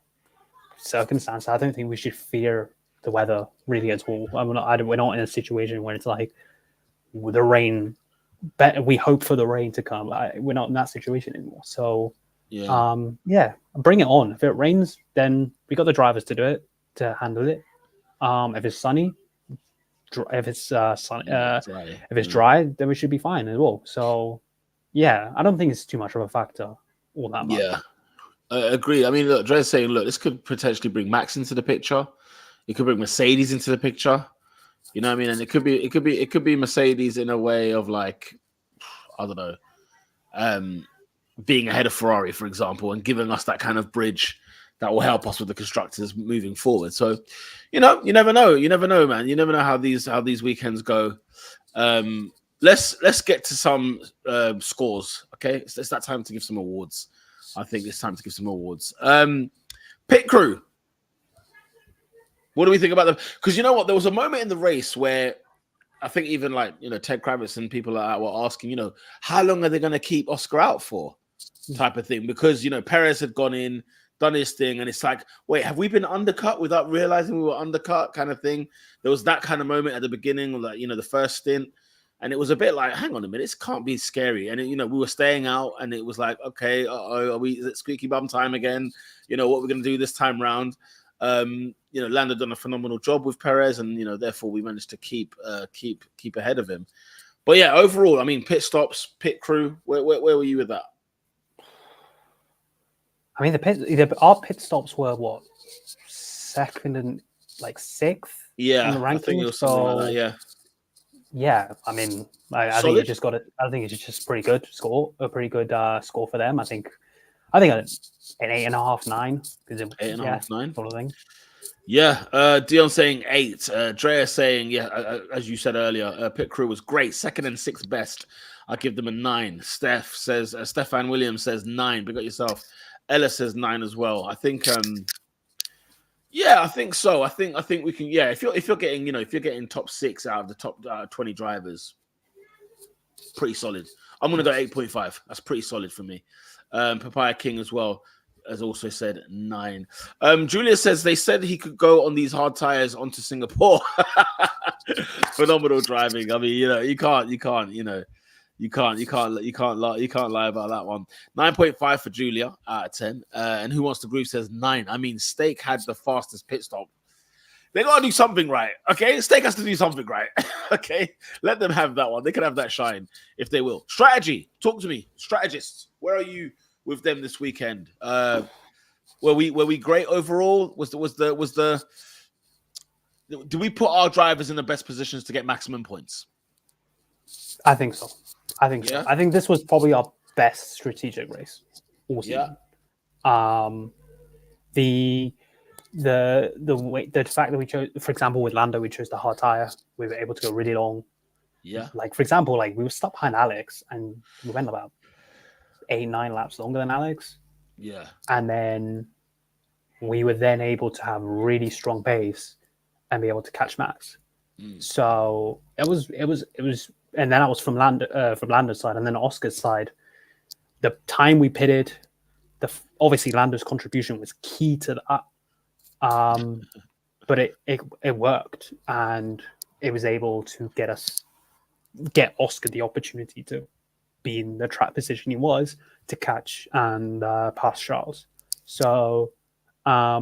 circumstances. I don't think we should fear the weather really at all. We're not in a situation where it's like the rain better. We hope for the rain to come. We're not in that situation anymore. So Yeah. bring it on. If it rains, then we got the drivers to do it, to handle it. If it's sunny, if it's sunny, Dry. if it's dry, then we should be fine as well. So yeah, I don't think it's too much of a factor all that much. Yeah. Agree. I mean, look, Dre's saying, look, this could potentially bring Max into the picture. It could bring Mercedes into the picture. You know what I mean? And it could be Mercedes in a way of like, I don't know, being ahead of Ferrari, for example, and giving us that kind of bridge that will help us with the constructors moving forward. So, you never know. You never know, man. You never know how these weekends go. Let's get to some scores. Okay, it's that time to give some awards. I think it's time to give some awards. Pit crew. What do we think about them? Because you know what, there was a moment in the race where I think even like Ted Kravitz and people like that were asking, how long are they going to keep Oscar out for, type of thing. Because Perez had gone in, done his thing, and it's like, wait, have we been undercut without realizing we were undercut, kind of thing. There was that kind of moment at the beginning, like the first stint. And it was a bit like, hang on a minute, this can't be scary. And, we were staying out and it was like, okay, is it squeaky bum time again? What we're going to do this time round. Lando done a phenomenal job with Perez and, therefore we managed to keep ahead of him. But yeah, overall, I mean, pit stops, pit crew, where were you with that? I mean, our pit stops were what, second and like sixth? Yeah, in the rankings? I think it was something like that, yeah. Yeah, I mean, I think you just got it. I think it's just pretty good score, a pretty good score for them. I think an 8.5, 9. 8.5, 9 sort of thing. Yeah, Dion saying 8. Drea saying, as you said earlier, pit crew was great. Second and sixth best. I give them a 9. Steph says, Stefan Williams says 9. Big up yourself. Ella says 9 as well. I think, I think so. I think we can. Yeah, if you're getting top 6 out of the top 20 drivers, pretty solid. I'm gonna go 8.5. That's pretty solid for me. Papaya King as well has also said 9. Julia says they said he could go on these hard tires onto Singapore. Phenomenal driving. I mean, you can't lie about that one. 9.5 for Julia out of 10. And Who Wants to Groove says 9. I mean, Steak had the fastest pit stop. They got to do something right, okay? Steak has to do something right, okay? Let them have that one. They can have that shine if they will. Strategy. Talk to me. Strategists. Where are you with them this weekend? Were we great overall? Do we put our drivers in the best positions to get maximum points? I think so. So. I think this was probably our best strategic race all season. The fact that we chose, for example, with Lando, we chose the hard tire. We were able to go really long. Yeah. Like, for example, like we were stuck behind Alex and we went about 8-9 laps longer than Alex. Yeah. And then we were then able to have really strong pace and be able to catch Max. So it was, and then I was from Lando's side, and then Oscar's side. The time we pitted, obviously Lando's contribution was key to that. But it worked, and it was able to get Oscar the opportunity to be in the track position he was to catch and pass Charles. So I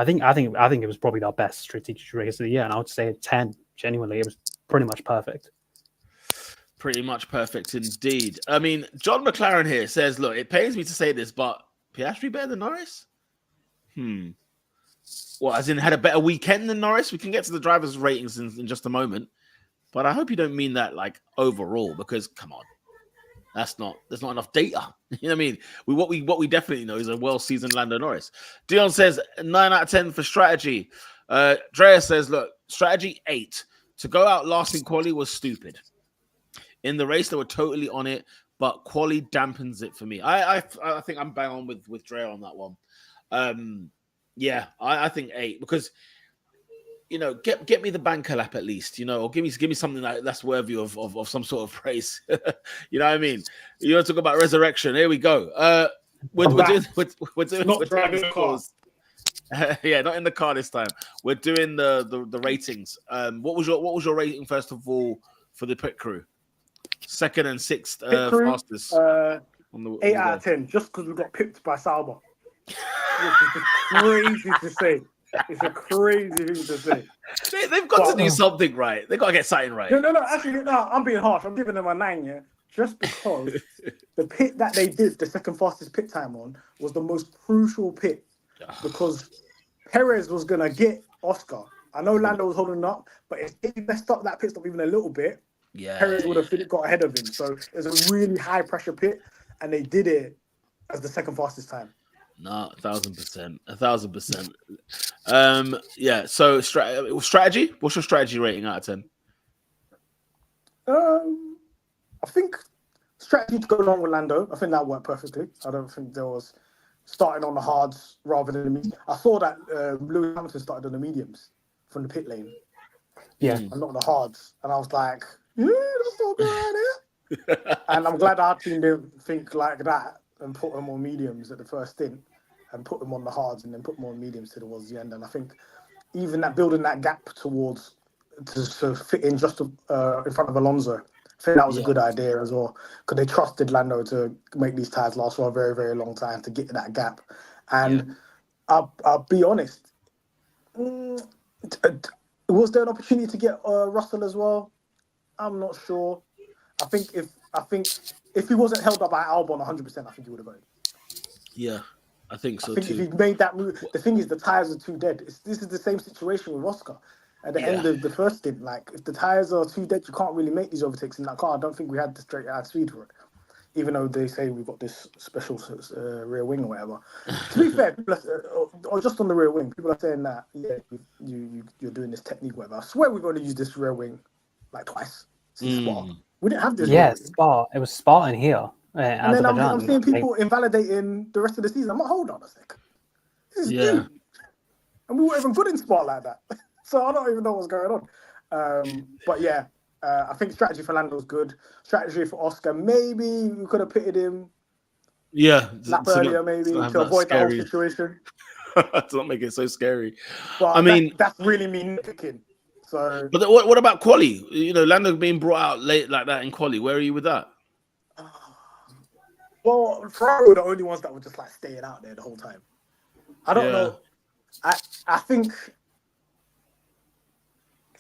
think it was probably our best strategic race of the year, and I would say 10. Genuinely, it was pretty much perfect. Pretty much perfect indeed. I mean, John McLaren here says, look, it pains me to say this, but Piastri better than Norris? Well, as in had a better weekend than Norris? We can get to the drivers' ratings in just a moment. But I hope you don't mean that like overall, because come on. There's not enough data. You know what I mean? What we definitely know is a well-seasoned Lando Norris. Dion says 9 out of 10 for strategy. Drea says, look, strategy 8. To go out last in quali was stupid. In the race, they were totally on it, but quali dampens it for me. I think I'm bang on with Drea on that one. I think 8 because get me the banker lap at least, or give me something that's worthy of some sort of praise. You know what I mean? You want to talk about resurrection? Here we go. We're doing the cars. Yeah, not in the car this time. We're doing the ratings. What was your rating first of all for the pit crew? Second and sixth Pit crew, fastest. On the 8 out of 10, just because we got pipped by Sauber. Which is just crazy to say. It's a crazy thing to say. They've got to do something right. They've got to get something right. No, actually, no, I'm being harsh. I'm giving them a 9, yeah? Just because the pit that they did, the second fastest pit time on, was the most crucial pit. Because Perez was going to get Oscar. I know Lando was holding up, but if he messed up that pit stop even a little bit, Perez would have got ahead of him. So it was a really high pressure pit, and they did it as the second fastest time. No, 1,000%. 1,000%. Yeah. So strategy. What's your strategy rating out of 10? I think strategy to go along with Lando. I think that worked perfectly. I don't think there was starting on the hards rather than the mediums. I saw that Lewis Hamilton started on the mediums from the pit lane. Yeah. And not the hards. And I was like, yeah, that's all good right here. And I'm glad our team didn't think like that and put them on mediums at the first stint and put them on the hards and then put them on mediums towards the end. And I think even that building that gap towards to fit in just in front of Alonso, I think that was a good idea as well, because they trusted Lando to make these tyres last for a very, very long time to get that gap. And I'll be honest, was there an opportunity to get Russell as well? I'm not sure. I think if he wasn't held up by Albon 100%, I think he would have voted. Yeah, I think so I think too. if he made that move, the thing is the tyres are too dead. This is the same situation with Oscar. At the end of the first stint, like if the tyres are too dead, you can't really make these overtakes in that car. I don't think we had the straight out speed for it, even though they say we've got this special rear wing or whatever. To be fair, or just on the rear wing, people are saying that you're doing this technique, whatever. I swear we've only used this rear wing like twice since Spa. We didn't have this. Yeah, Spa. It was Spa in here. And then I'm seeing people invalidating the rest of the season. I'm like, hold on a sec. This is new. And we weren't even good in Spa like that. So I don't even know what's going on. But yeah, I think strategy for Lando was good. Strategy for Oscar, maybe we could have pitted him. Yeah, lap earlier, maybe to avoid that whole situation. To not make it so scary. But I mean, that's really me nitpicking. So, but what about quali? You know, Lando being brought out late like that in quali. Where are you with that? Well, Ferrari were the only ones that were just like staying out there the whole time. I don't know. I think.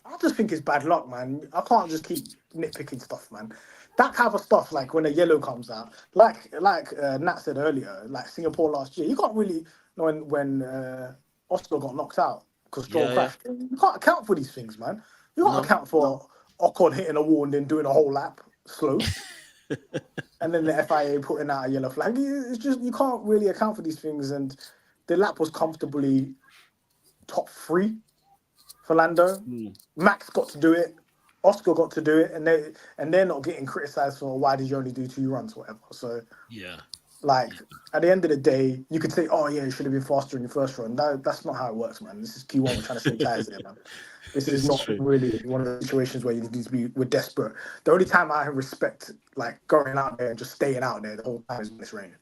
I just think it's bad luck, man. I can't just keep nitpicking stuff, man. That type of stuff, like when a yellow comes out, like Nat said earlier, like Singapore last year, you can't really know when Oscar got knocked out because Stroll crashed. You can't account for these things, man. You can't account for Ocon hitting a wall and then doing a whole lap slow, and then the FIA putting out a yellow flag. It's just you can't really account for these things. And the lap was comfortably top 3 for Lando. Max got to do it. Oscar got to do it, and they're not getting criticised for why did you only do 2 runs or whatever. So like at the end of the day, you could say, oh yeah, you should have been faster in your first run. That's not how it works, man. This is Q1. We're trying to save tyres here, man. This is not really one of the situations where you need to be. We're desperate. The only time I respect like going out there and just staying out there the whole time is when it's raining.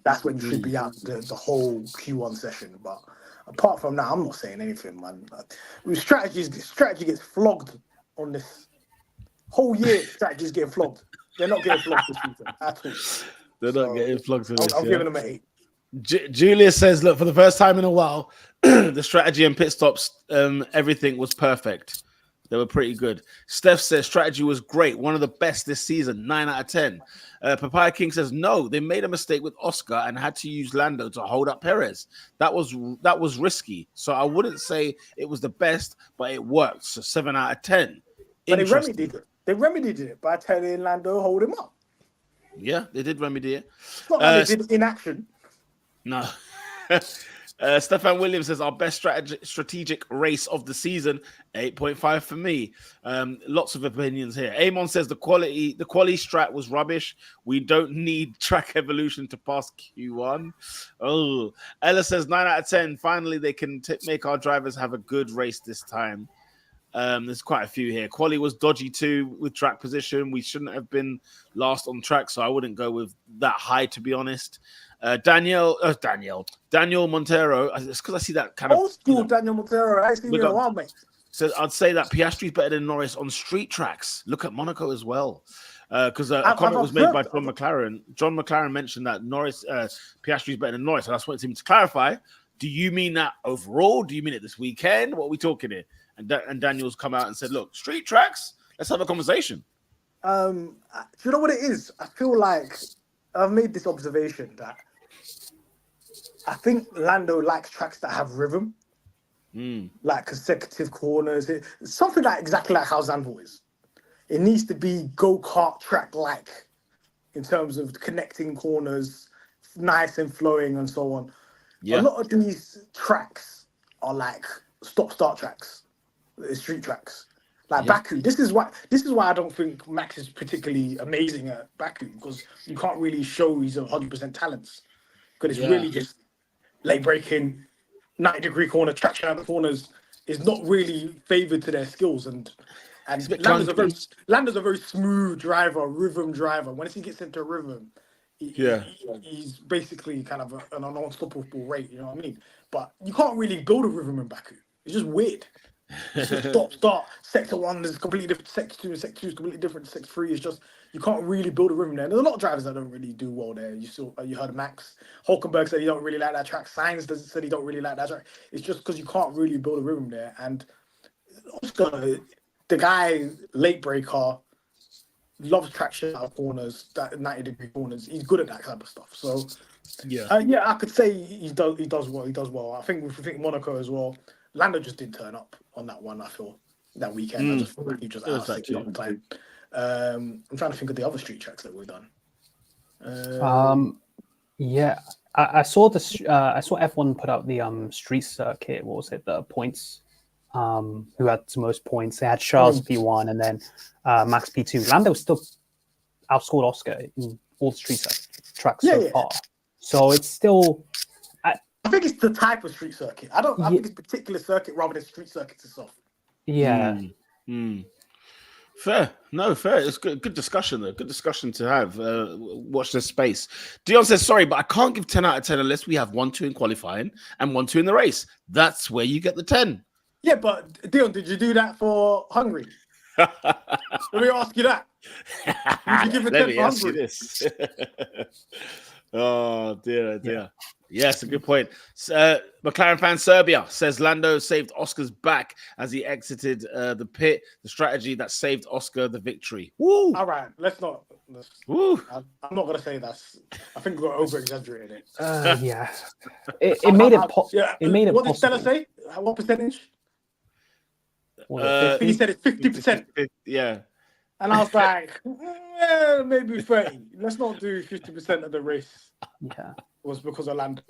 That's when you should be out the whole Q1 session, but. Apart from that, I'm not saying anything, man. Strategy gets flogged on this whole year. Strategy's getting flogged. They're not getting flogged this season at all. They're not getting flogged. I'm giving them an 8. Julius says, "Look, for the first time in a while, the strategy and pit stops, everything was perfect. They were pretty good." Steph says strategy was great, one of the best this season, 9 out of 10. Papaya King says no, they made a mistake with Oscar and had to use Lando to hold up Perez. That was risky. So I wouldn't say it was the best, but it worked. So 7 out of 10. But they remedied it. They remedied it by telling Lando hold him up. Yeah, they did remedy it. It's not like they did in action. No. Stefan Williams says our best strategic race of the season, 8.5 for me. Lots of opinions here. Amon says the quality strat was rubbish. We don't need track evolution to pass Q1. Oh, Ella says 9 out of 10. Finally, they can make our drivers have a good race this time. There's quite a few here. Quali was dodgy too with track position. We shouldn't have been last on track, so I wouldn't go with that high, to be honest. Daniel Montero. It's because I see that kind of old school Daniel Montero. I see you in a while, mate. says, I'd say that Piastri's better than Norris on street tracks. Look at Monaco as well. Because a comment was made by John McLaren. John McLaren mentioned that Piastri's better than Norris. And I just wanted him to clarify. Do you mean that overall? Do you mean it this weekend? What are we talking here? And Daniel's come out and said, look, street tracks, let's have a conversation. Do you know what it is? I feel like I've made this observation that I think Lando likes tracks that have rhythm, like consecutive corners. Something like exactly like how Zandvoort is. It needs to be go-kart track-like in terms of connecting corners, nice and flowing and so on. Yeah. A lot of these tracks are like stop-start tracks, street tracks. Like Baku. This is why I don't think Max is particularly amazing at Baku, because you can't really show he's 100% talents. Because it's really just late braking, 90-degree corner, traction out the corners is not really favoured to their skills. And Lando's a very smooth driver, rhythm driver. Once he gets into rhythm, he's basically kind of an unstoppable rate, you know what I mean? But you can't really build a rhythm in Baku. It's just weird. It's just stop, start. Sector 1 is completely different. Sector 2 is completely different. Sector 3 is just, you can't really build a rhythm there. There's a lot of drivers that don't really do well there. You heard Max Hulkenberg said he don't really like that track. Sainz said he don't really like that track. It's just because you can't really build a rhythm there. And Oscar, the guy, late breaker, loves traction out of corners, that 90-degree corners. He's good at that type of stuff. So I could say he does well. I think Monaco as well. Lando just didn't turn up on that one, I feel, that weekend. I just feel like he just out sick all the time. I'm trying to think of the other street tracks that we've done. I saw this. I saw F1 put out the street circuit. What was it? The points. Who had the most points? They had Charles P1 and then Max P2. Lando still outscored Oscar in all the street tracks so far. So it's still. I think it's the type of street circuit. I think it's particular circuit rather than street circuits itself. Yeah. Fair. No, fair. It's good discussion, though. Good discussion to have. Watch this space. Dion says, sorry, but I can't give 10 out of 10 unless we have 1-2 in qualifying and 1-2 in the race. That's where you get the 10. Yeah, but Dion, did you do that for Hungary? Let me ask you that. Did you give a 10 for Hungary? This. Oh, dear. Yes, a good point. McLaren fan Serbia says Lando saved Oscar's back as he exited the pit. The strategy that saved Oscar the victory. Woo! All right, let's not. Woo! I'm not gonna say that's. I think we're over exaggerating it. It made it. It made it. What did Stella say? What percentage? I think he said it's 50%. Yeah. And I was like, maybe 30. Let's not do 50% of the race. Yeah. Was because of Lando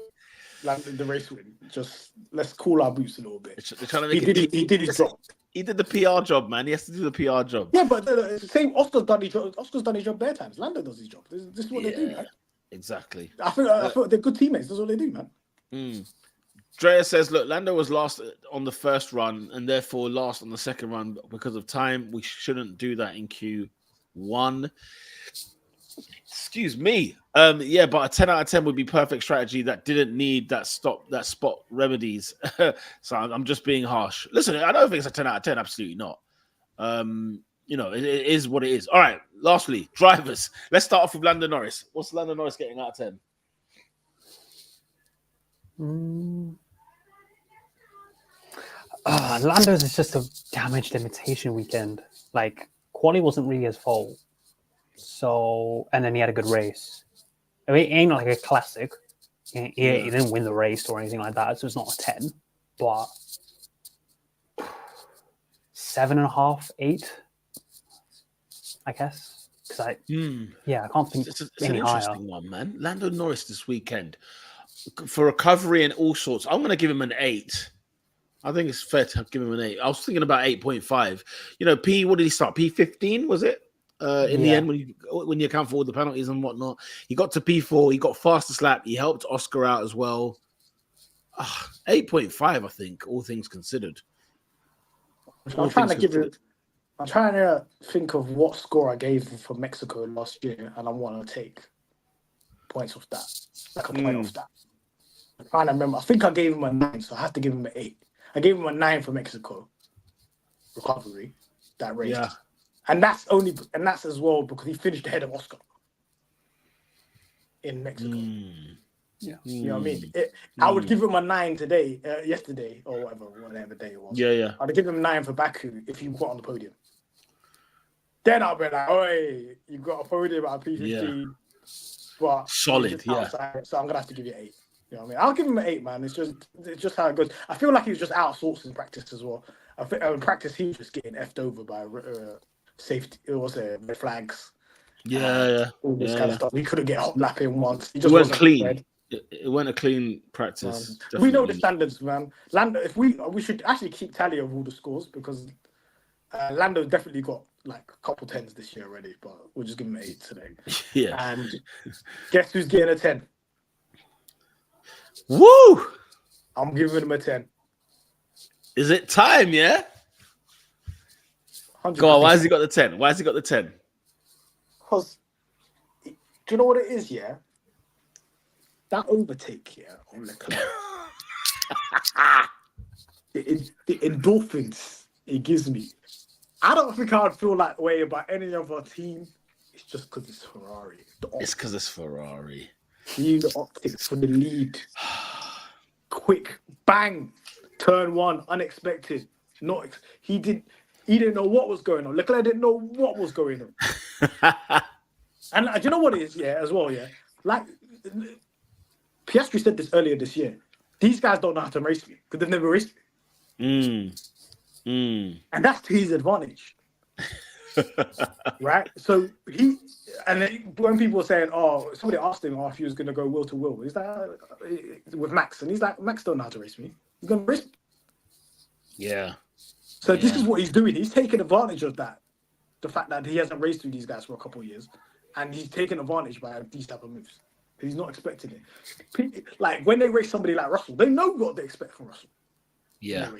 the race win. Just let's cool our boots a little bit. They're trying to make he did his job. He did the PR job, man. He has to do the PR job. Yeah, but the same. Oscar's done his job bare times. Lando does his job. This is what they do, man. Exactly. I feel they're good teammates. That's what they do, man. Drea says, look, Lando was last on the first run and therefore last on the second run because of time. We shouldn't do that in Q1. Excuse me. But a 10 out of 10 would be perfect strategy that didn't need that spot remedies. So I'm just being harsh. Listen, I don't think it's a 10 out of 10. Absolutely not. It is what it is. All right. Lastly, drivers. Let's start off with Lando Norris. What's Lando Norris getting out of 10? Lando's is just a damaged imitation weekend. Like, quali wasn't really his fault. So, and then he had a good race. I mean, it ain't like a classic. He didn't win the race or anything like that, so it's not a 10. But 7.5, 8, I guess. Because I can't think it's any an higher. Interesting one, man. Lando Norris this weekend for recovery and all sorts. I'm going to give him an 8. I think it's fair to give him an 8. I was thinking about 8.5. What did he start? P15 was it? In the end, when you account for all the penalties and whatnot, he got to P4. He got fastest lap. He helped Oscar out as well. 8.5, I think, all things considered. I'm trying to think of what score I gave him for Mexico last year, and I want to take points off that. Like a point off that. I'm trying to remember. I think I gave him a 9, so I have to give him an 8. I gave him a 9 for Mexico. recovery that race. Yeah. And that's as well because he finished ahead of Oscar in Mexico. Yeah. You know what I mean? I would give him a 9 yesterday, or whatever day it was. Yeah. I'd give him 9 for Baku if he got on the podium. Then I'll be like, "Oi, you got a podium at P15, but solid, you're just outside, so I'm gonna have to give you 8." You know what I mean? I'll give him an 8, man. It's just how it goes. I feel like he was just outsourced in practice as well. I think in practice he was just getting effed over by safety. It was red flags. All this kind of stuff. He couldn't get hot lapping once. He just went wasn't clean. prepared. It went a clean practice. We know the standards, man. Lando, if we should actually keep tally of all the scores because Lando's definitely got like a couple 10s this year already, but we'll just give him 8 today. Yeah. And guess who's getting a 10? Woo! I'm giving him a 10. Is it time? Yeah. 100%. Go on. Why has he got the 10? Why has he got the 10? Because do you know what it is? Yeah. That overtake, on Leclerc. the endorphins it gives me. I don't think I'd feel that way about any other team. It's just because it's Ferrari. It's because it's Ferrari. The optics for the lead. Quick, bang, turn 1, unexpected. He didn't know what was going on. Leclerc didn't know what was going on. And do you know what it is? Yeah, as well. Yeah, like Piastri said this earlier this year. These guys don't know how to race me because they've never raced me. And that's to his advantage. Right? So when people were saying, somebody asked him if he was going to go wheel to wheel, he's like, with Max, and he's like, Max don't know how to race me. He's going to race me. Yeah. So this is what he's doing. He's taking advantage of that. The fact that he hasn't raced with these guys for a couple of years. And he's taken advantage by these type of moves. He's not expecting it. Like, when they race somebody like Russell, they know what they expect from Russell. Yeah.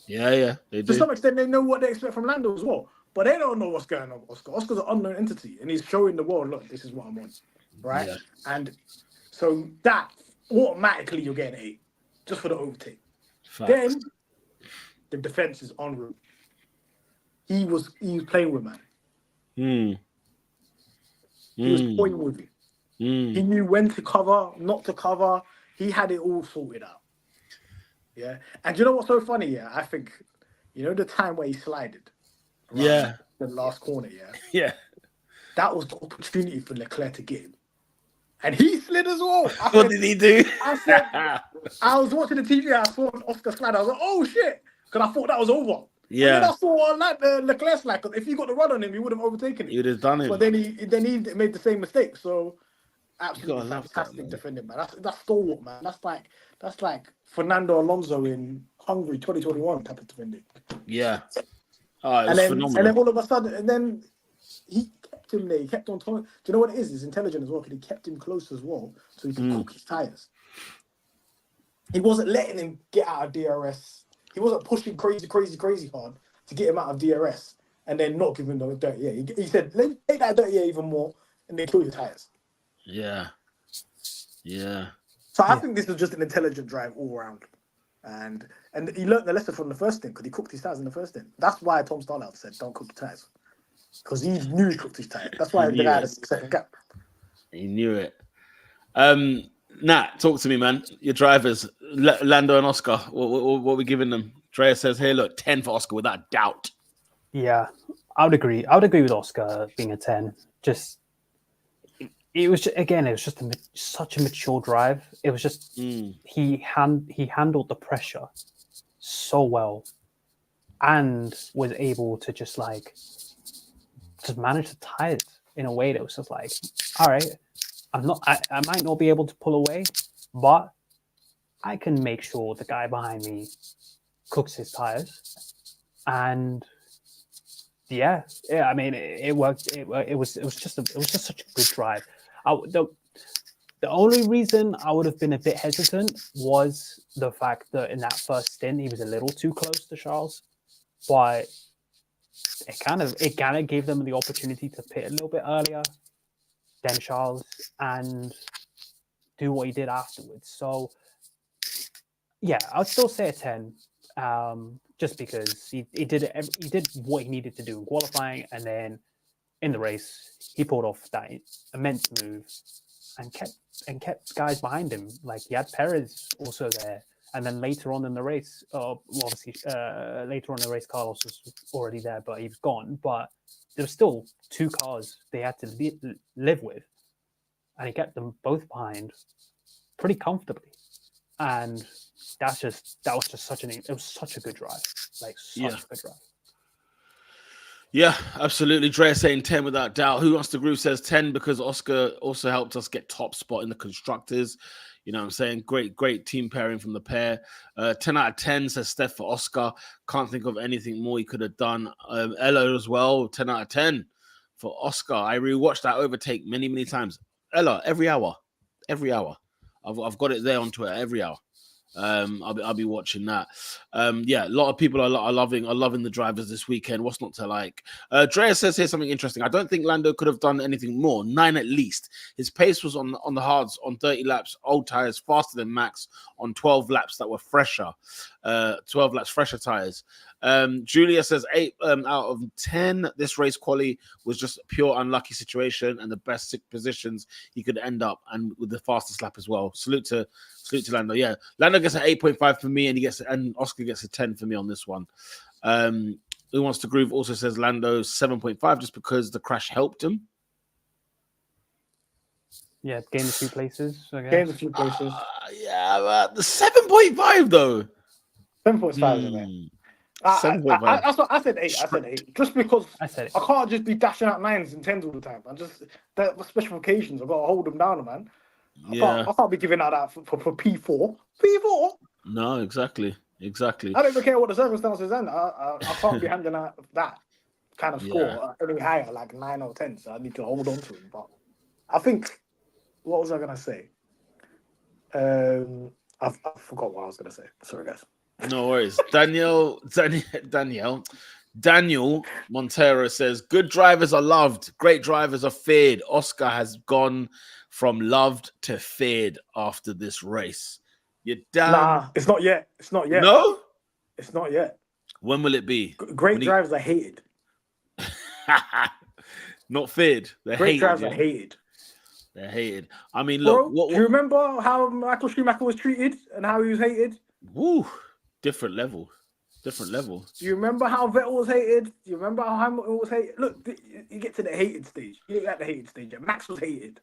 Yeah, they do. To some extent, they know what they expect from Lando as well. But they don't know what's going on with Oscar. Oscar's an unknown entity. And he's showing the world, look, this is what I'm on. Right? Yeah. And so that, automatically, you're getting 8. Just for the overtake. Facts. Then, the defense is en route. He was playing with man. He was toying with it. He knew when to cover, not to cover. He had it all sorted out. Yeah. And you know what's so funny? Yeah, I think, the time where he slided. The last corner, Yeah. That was the opportunity for Leclerc to get him. And he slid as well. What did he do? I was watching the TV, I saw Oscar slide. I was like, oh shit. Because I thought that was over. Yeah. And then I saw Leclerc slide, because if he got the run on him, he would have overtaken him. He would have done him. But then he made the same mistake. So absolutely fantastic defending, man. That's stalwart, man. That's like Fernando Alonso in Hungary 2021 type of defending. Yeah. Oh, it was phenomenal. And then all of a sudden, and then he kept him there. He kept on talking. Do you know what it is? He's intelligent as well, because he kept him close as well, so he could cook his tires. He wasn't letting him get out of DRS. He wasn't pushing crazy hard to get him out of DRS and then not giving him the dirty air. He said, take that dirty air even more and then kill your tires. Yeah. So I think this was just an intelligent drive all around. And he learned the lesson from the first thing, because he cooked his tires in the first thing. That's why Tom Starlout said, don't cook your tires. Because he knew he cooked his tires. That's why the guy had a 6-second gap. He knew it. Nat, talk to me, man. Your drivers, Lando and Oscar, what are we giving them? Drea says, hey, look, 10 for Oscar without doubt. Yeah, I would agree. I would agree with Oscar being a 10. It was just such a mature drive. It was just he handled the pressure so well, and was able to just manage the tires in a way that was just like, all right, I might not be able to pull away, but I can make sure the guy behind me cooks his tires. And I mean, it worked. It was just such a good drive. The only reason I would have been a bit hesitant was the fact that in that first stint he was a little too close to Charles, but it kind of gave them the opportunity to pit a little bit earlier than Charles and do what he did afterwards. So yeah, I'd still say a 10. just because he did what he needed to do in qualifying, and then in the race he pulled off that immense move and kept guys behind him. Like he had Perez also there, and then later on in the race, obviously later on in the race, Carlos was already there, but he was gone. But there were still 2 cars they had to live with, and he kept them both behind pretty comfortably. And that was just such a good drive, like such a good drive. Yeah, absolutely. Drea saying 10 without doubt. Who Wants to Groove says 10 because Oscar also helped us get top spot in the constructors. You know what I'm saying? Great team pairing from the pair. 10 out of 10 says Steph for Oscar. Can't think of anything more he could have done. Ella as well, 10 out of 10 for Oscar. I rewatched that overtake many times. Ella, every hour. I've got it there on Twitter every hour. I'll be watching that. Yeah, a lot of people are loving the drivers this weekend. What's not to like? Drea says here something interesting. I don't think Lando could have done anything more. 9 at least. His pace was on the hards on 30 laps, old tires, faster than Max on 12 laps that were fresher. 12 laps fresher tires. Julia says 8 out of 10. This race quali was just a pure unlucky situation and the best 6 positions he could end up, and with the fastest lap as well. Salute to Lando. Yeah, Lando gets an 8.5 for me, and Oscar gets a 10 for me on this one. Who Wants to Groove also says Lando 7.5 just because the crash helped him. Yeah, gained a few places. Gained a few places. Yeah, the 7.5 though. 7.5 isn't it? That's what I said 8. I said 8. Just because I can't just be dashing out 9s and 10s all the time. That special occasions, I've got to hold them down, man. I can't be giving out that for P4. P4? No, exactly. I don't even care what the circumstances are. I can't be handing out that kind of score any higher, like 9 or 10. So I need to hold on to it. But I think, what was I going to say? I forgot what I was going to say. Sorry, guys. No worries. Daniel Montero says, good drivers are loved. Great drivers are feared. Oscar has gone from loved to feared after this race. You're damn... Nah, it's not yet. No? It's not yet. When will it be? Great drivers are hated. Not feared. Great drivers are hated. They're hated. I mean, look. Bro, do you remember how Michael Schumacher was treated and how he was hated? Woo. Different level. Do you remember how Vettel was hated? Do you remember how Hamilton was hated? Look, you get to the hated stage. You ain't at the hated stage yet. Max was hated.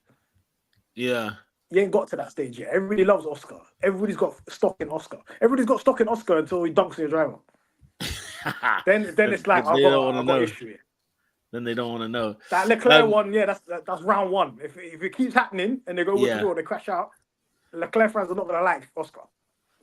Yeah. You ain't got to that stage yet. Everybody loves Oscar. Everybody's got stock in Oscar. Everybody's got stock in Oscar until he dunks in your driver. then it's like, I've got issue here. Then they don't want to know. That Leclerc one, that's round 1. If it keeps happening and they go with the door, they crash out, Leclerc fans are not going to like Oscar.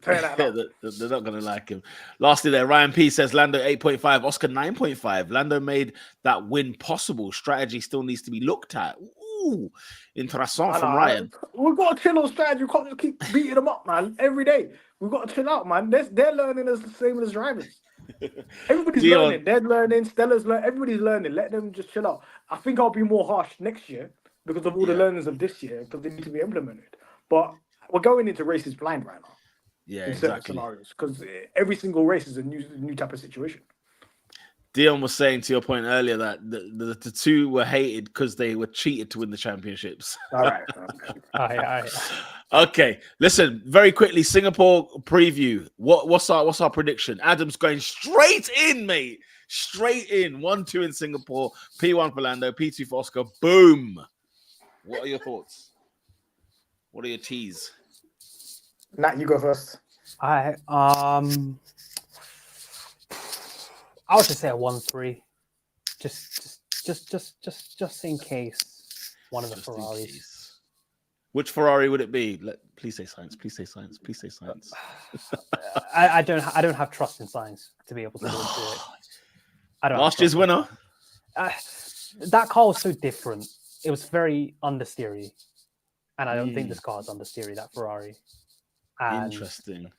They're not going to like him. Lastly there, Ryan P says Lando 8.5, Oscar 9.5. Lando made that win possible. Strategy still needs to be looked at. Ooh, interessant from Ryan. We've got to chill on strategy. We can't just keep beating them up, man, every day. We've got to chill out, man. They're learning as the same as drivers. Everybody's learning. They're learning. Stella's learning. Everybody's learning. Let them just chill out. I think I'll be more harsh next year because of all the learnings of this year, because they need to be implemented. But we're going into races blind right now. Yeah, in certain scenarios, because every single race is a new type of situation. Dion was saying to your point earlier that the 2 were hated because they were cheated to win the championships. All right. Okay, listen, very quickly, Singapore preview. What's our prediction? Adam's going straight in, mate. Straight in. 1-2 in Singapore. P1 for Lando. P2 for Oscar. Boom. What are your thoughts? What are your teas? Nat, you go first. I would just say a 1-3, just in case one of the Ferraris. Which Ferrari would it be? Please say science. Please say science. Please say science. I don't have trust in science to be able to do it. Last year's winner. That car was so different. It was very understeery, and I don't think this car is understeery. That Ferrari. And interesting.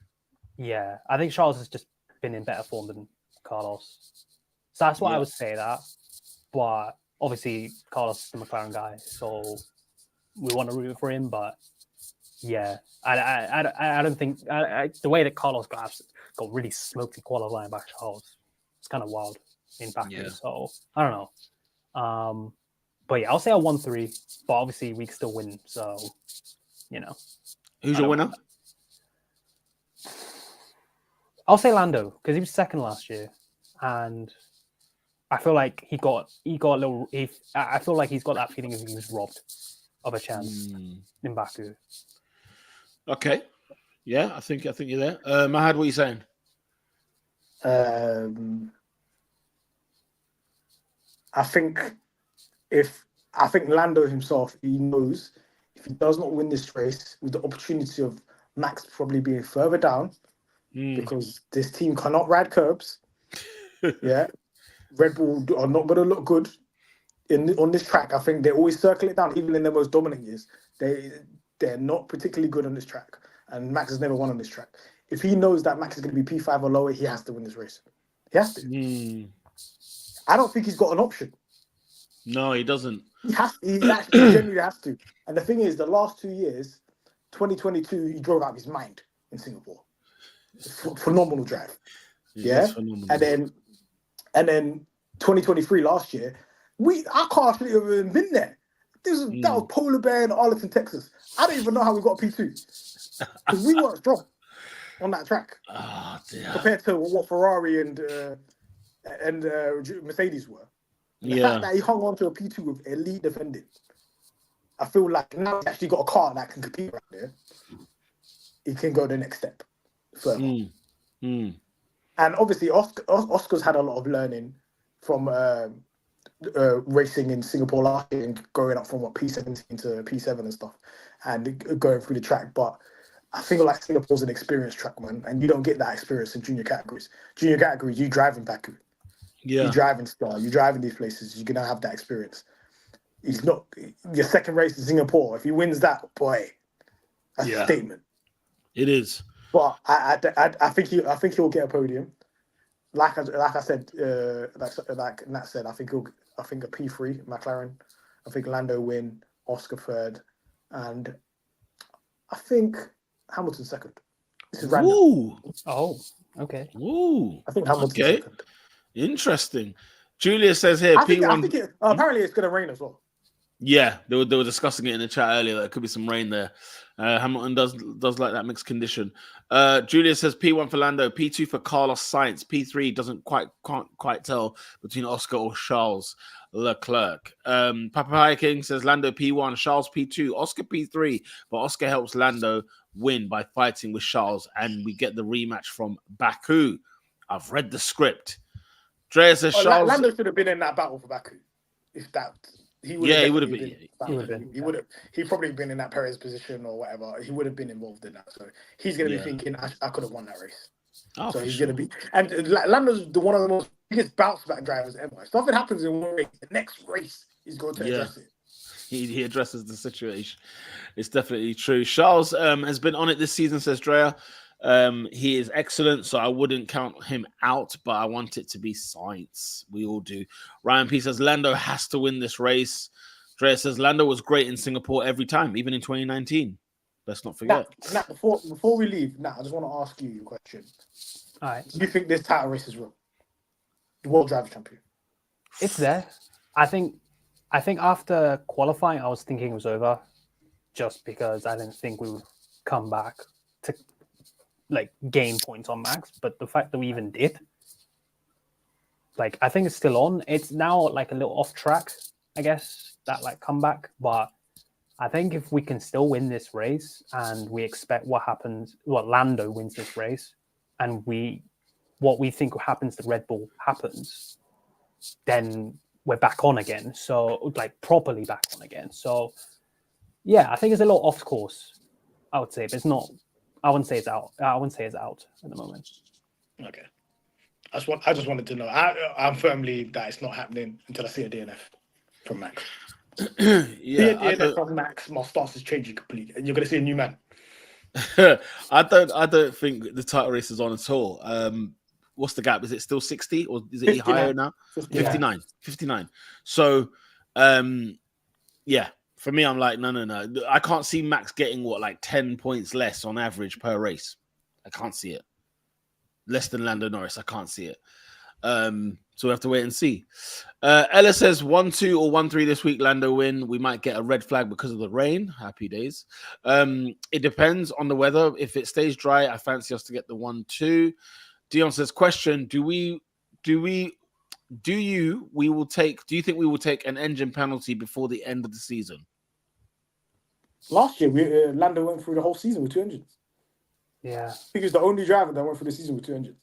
Yeah, I think Charles has just been in better form than Carlos. So that's why I would say that. But obviously, Carlos is the McLaren guy, so we want to root for him. But yeah, I don't think the way that Carlos got got really smoked in qualifying by Charles. It's kind of wild in Baku. Yeah. So I don't know. But yeah, I'll say a 1-3. But obviously, we can still win. So Who's I your don't winner? mind. I'll say Lando because he was second last year, and I feel like he got a little. I feel like he's got that feeling of he was robbed of a chance in Baku. Okay. Yeah, I think you're there. Mahad, what are you saying? I think Lando himself, he knows if he does not win this race, with the opportunity of Max probably being further down, because this team cannot ride curbs. Yeah, Red Bull are not going to look good on this track. I think they always circle it down, even in their most dominant years. They're not particularly good on this track, and Max has never won on this track. If he knows that Max is going to be P5 or lower, he has to win this race. He has to. I don't think he's got an option. No, he doesn't. He actually genuinely has to. And the thing is, the last 2 years, 2022, he drove out of his mind in Singapore. Phenomenal drive. Yeah. Phenomenal. And then 2023 last year, our car shouldn't have even been there. That was Polar Bear in Arlington, Texas. I don't even know how we got P2 because we weren't strong on that track compared to what Ferrari and Mercedes were. The fact that he hung on to a P2 with elite defending, I feel like now he's actually got a car that can compete right there. He can go the next step further. And obviously, Oscar's had a lot of learning from racing in Singapore last year and going up from P17 to P7 and stuff, and going through the track. But I think like Singapore's an experienced track, man, and you don't get that experience in junior categories. Junior categories, you drive in Baku. You drive in Star, you drive in these places, you're gonna have that experience. He's not your second race in Singapore. If he wins that, boy, that's a statement. It is. But I think he'll get a podium. Like I said, like Nat said, I think a P3 McLaren. I think Lando win, Oscar third, and I think Hamilton second. This is random. Ooh. Oh, okay. Ooh. I think Hamilton second. Interesting. Julia says here, P1. Apparently it's going to rain as well. Yeah, they were discussing it in the chat earlier. There could be some rain there. Hamilton does like that mixed condition. Julia says P1 for Lando, P2 for Carlos Sainz, P3 can't quite tell between Oscar or Charles Leclerc. Papaya King says Lando P1, Charles P2, Oscar P3, but Oscar helps Lando win by fighting with Charles, and we get the rematch from Baku. I've read the script. Drea says Charles. Lando should have been in that battle for Baku. If that. He would have been. He'd probably been in that Perez position or whatever. He would have been involved in that. So he's going to be thinking, I could have won that race. Oh, so he's going to be. And Lando's one of the most biggest bounce back drivers ever. If something happens in one race, the next race he's going to address it. He addresses the situation. It's definitely true. Charles has been on it this season, says Drea. He is excellent, so I wouldn't count him out, but I want it to be Sainz. We all do. Ryan P says Lando has to win this race. Drea says Lando was great in Singapore every time, even in 2019. Let's not forget. Nat, before we leave, Nat, I just want to ask you a question. All right. Do you think this title race is real? The World Driver Champion. It's there. I think after qualifying, I was thinking it was over, just because I didn't think we would come back to gain points on Max. But the fact that we even did, I think it's still on. It's now a little off track, I guess, that comeback. But I think if we can still win this race, and we expect Lando wins this race, and what we think happens to Red Bull happens, then we're back on again. So properly back on again. So yeah, I think it's a little off course, I would say, but it's not. I wouldn't say it's out. I wouldn't say it's out at the moment. Okay. I just wanted to know. I'm firmly that it's not happening until I see a DNF from Max. DNF from Max, my stance is changing completely, and you're going to see a new man. I don't think the title race is on at all. What's the gap? Is it still 60 or is it higher now? 59. 59. So, yeah. For me, I'm no. I can't see Max getting 10 points less on average per race. I can't see it. less than Lando Norris. I can't see it. So we have to wait and see. Ella says 1-2 or 1-3 this week. Lando win. We might get a red flag because of the rain. Happy days. It depends on the weather. If it stays dry, I fancy us to get the 1-2. Dion says, question: Do you think we will take an engine penalty before the end of the season? Last year, Lando went through the whole season with 2 engines. Yeah. I think he was the only driver that went through the season with 2 engines.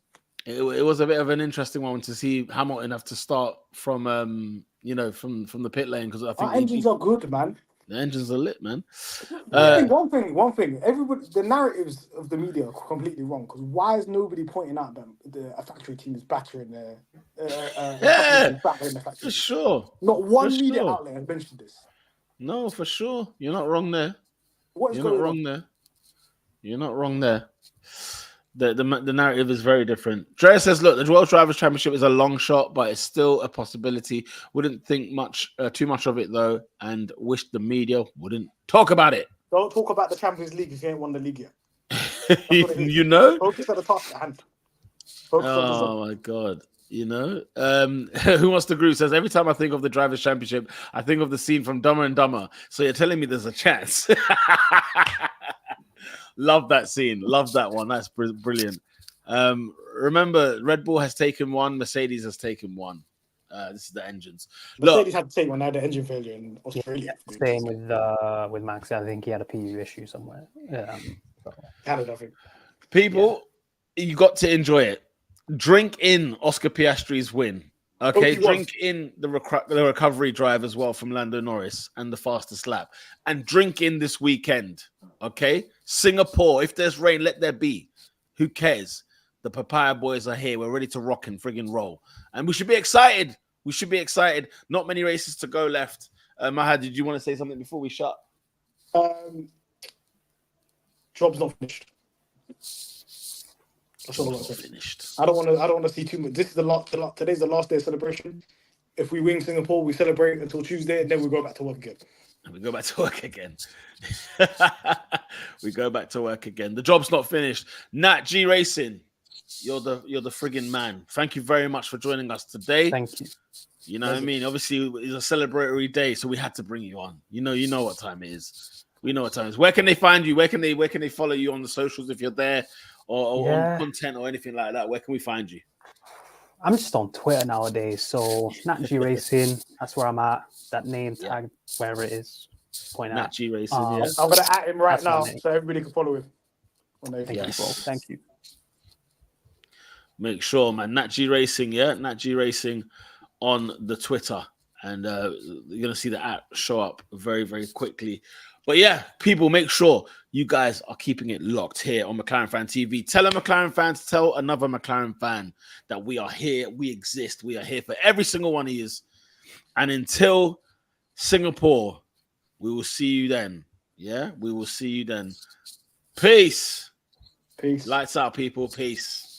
It was a bit of an interesting one to see Hamilton have to start from from the pit lane, because I think our engines are good, man. The engines are lit, man. One thing. Everybody, the narratives of the media are completely wrong. Because why is nobody pointing out that a factory team is battering the factory? For sure. Not one media outlet has mentioned this. No, for sure. You're not wrong there. You're not wrong there. The narrative is very different. Drea says, look, the World Drivers' Championship is a long shot, but it's still a possibility. Wouldn't think too much of it, though, and wish the media wouldn't talk about it. Don't talk about the Champions League if you ain't won the league yet. You know? Focus on the task at hand. My God. You know? Who Wants to Groove says, every time I think of the Drivers' Championship, I think of the scene from Dumber and Dumber. So you're telling me there's a chance. Love that scene. Love that one. That's brilliant. Remember, Red Bull has taken 1. Mercedes has taken 1. This is the engines. Mercedes had to take 1. Now the engine failure in Australia. Same with Max. I think he had a PU issue somewhere. Canada, I think. People, you got to enjoy it. Drink in Oscar Piastri's win. Okay, drink in the recovery drive as well from Lando Norris and the fastest lap. And drink in this weekend. Okay? Singapore, if there's rain, let there be. Who cares? The Papaya boys are here. We're ready to rock and friggin' roll. And we should be excited. Not many races to go left. Mahad, did you want to say something before we shut? Job's not finished. That's all I'm finished. I don't want to see too much. This is today's the last day of celebration. If we win Singapore, we celebrate until Tuesday, and then we go back to work again. We go back to work again. The job's not finished. Nat G Racing, you're the friggin' man. Thank you very much for joining us today. Thank you. You know what I mean? Obviously, it's a celebratory day, so we had to bring you on. You know what time it is. We know what time it is. Where can they find you? Where can they follow you on the socials if you're there, or on content or anything like that? Where can we find you? I'm just on Twitter nowadays, so Nat G Racing, that's where I'm at. That name tag, wherever it is, point Nat out. G Racing, I'm going to at him right now so everybody can follow him. Thank you. Make sure, man. Nat G Racing, Nat G Racing on the Twitter. And you're going to see the app show up very, very quickly. But yeah, people, make sure you guys are keeping it locked here on McLaren Fan TV. Tell a McLaren fan to tell another McLaren fan that we are here. We exist. We are here for every single one of you. And until Singapore, we will see you then. Yeah, we will see you then. Peace. Peace. Lights out, people. Peace.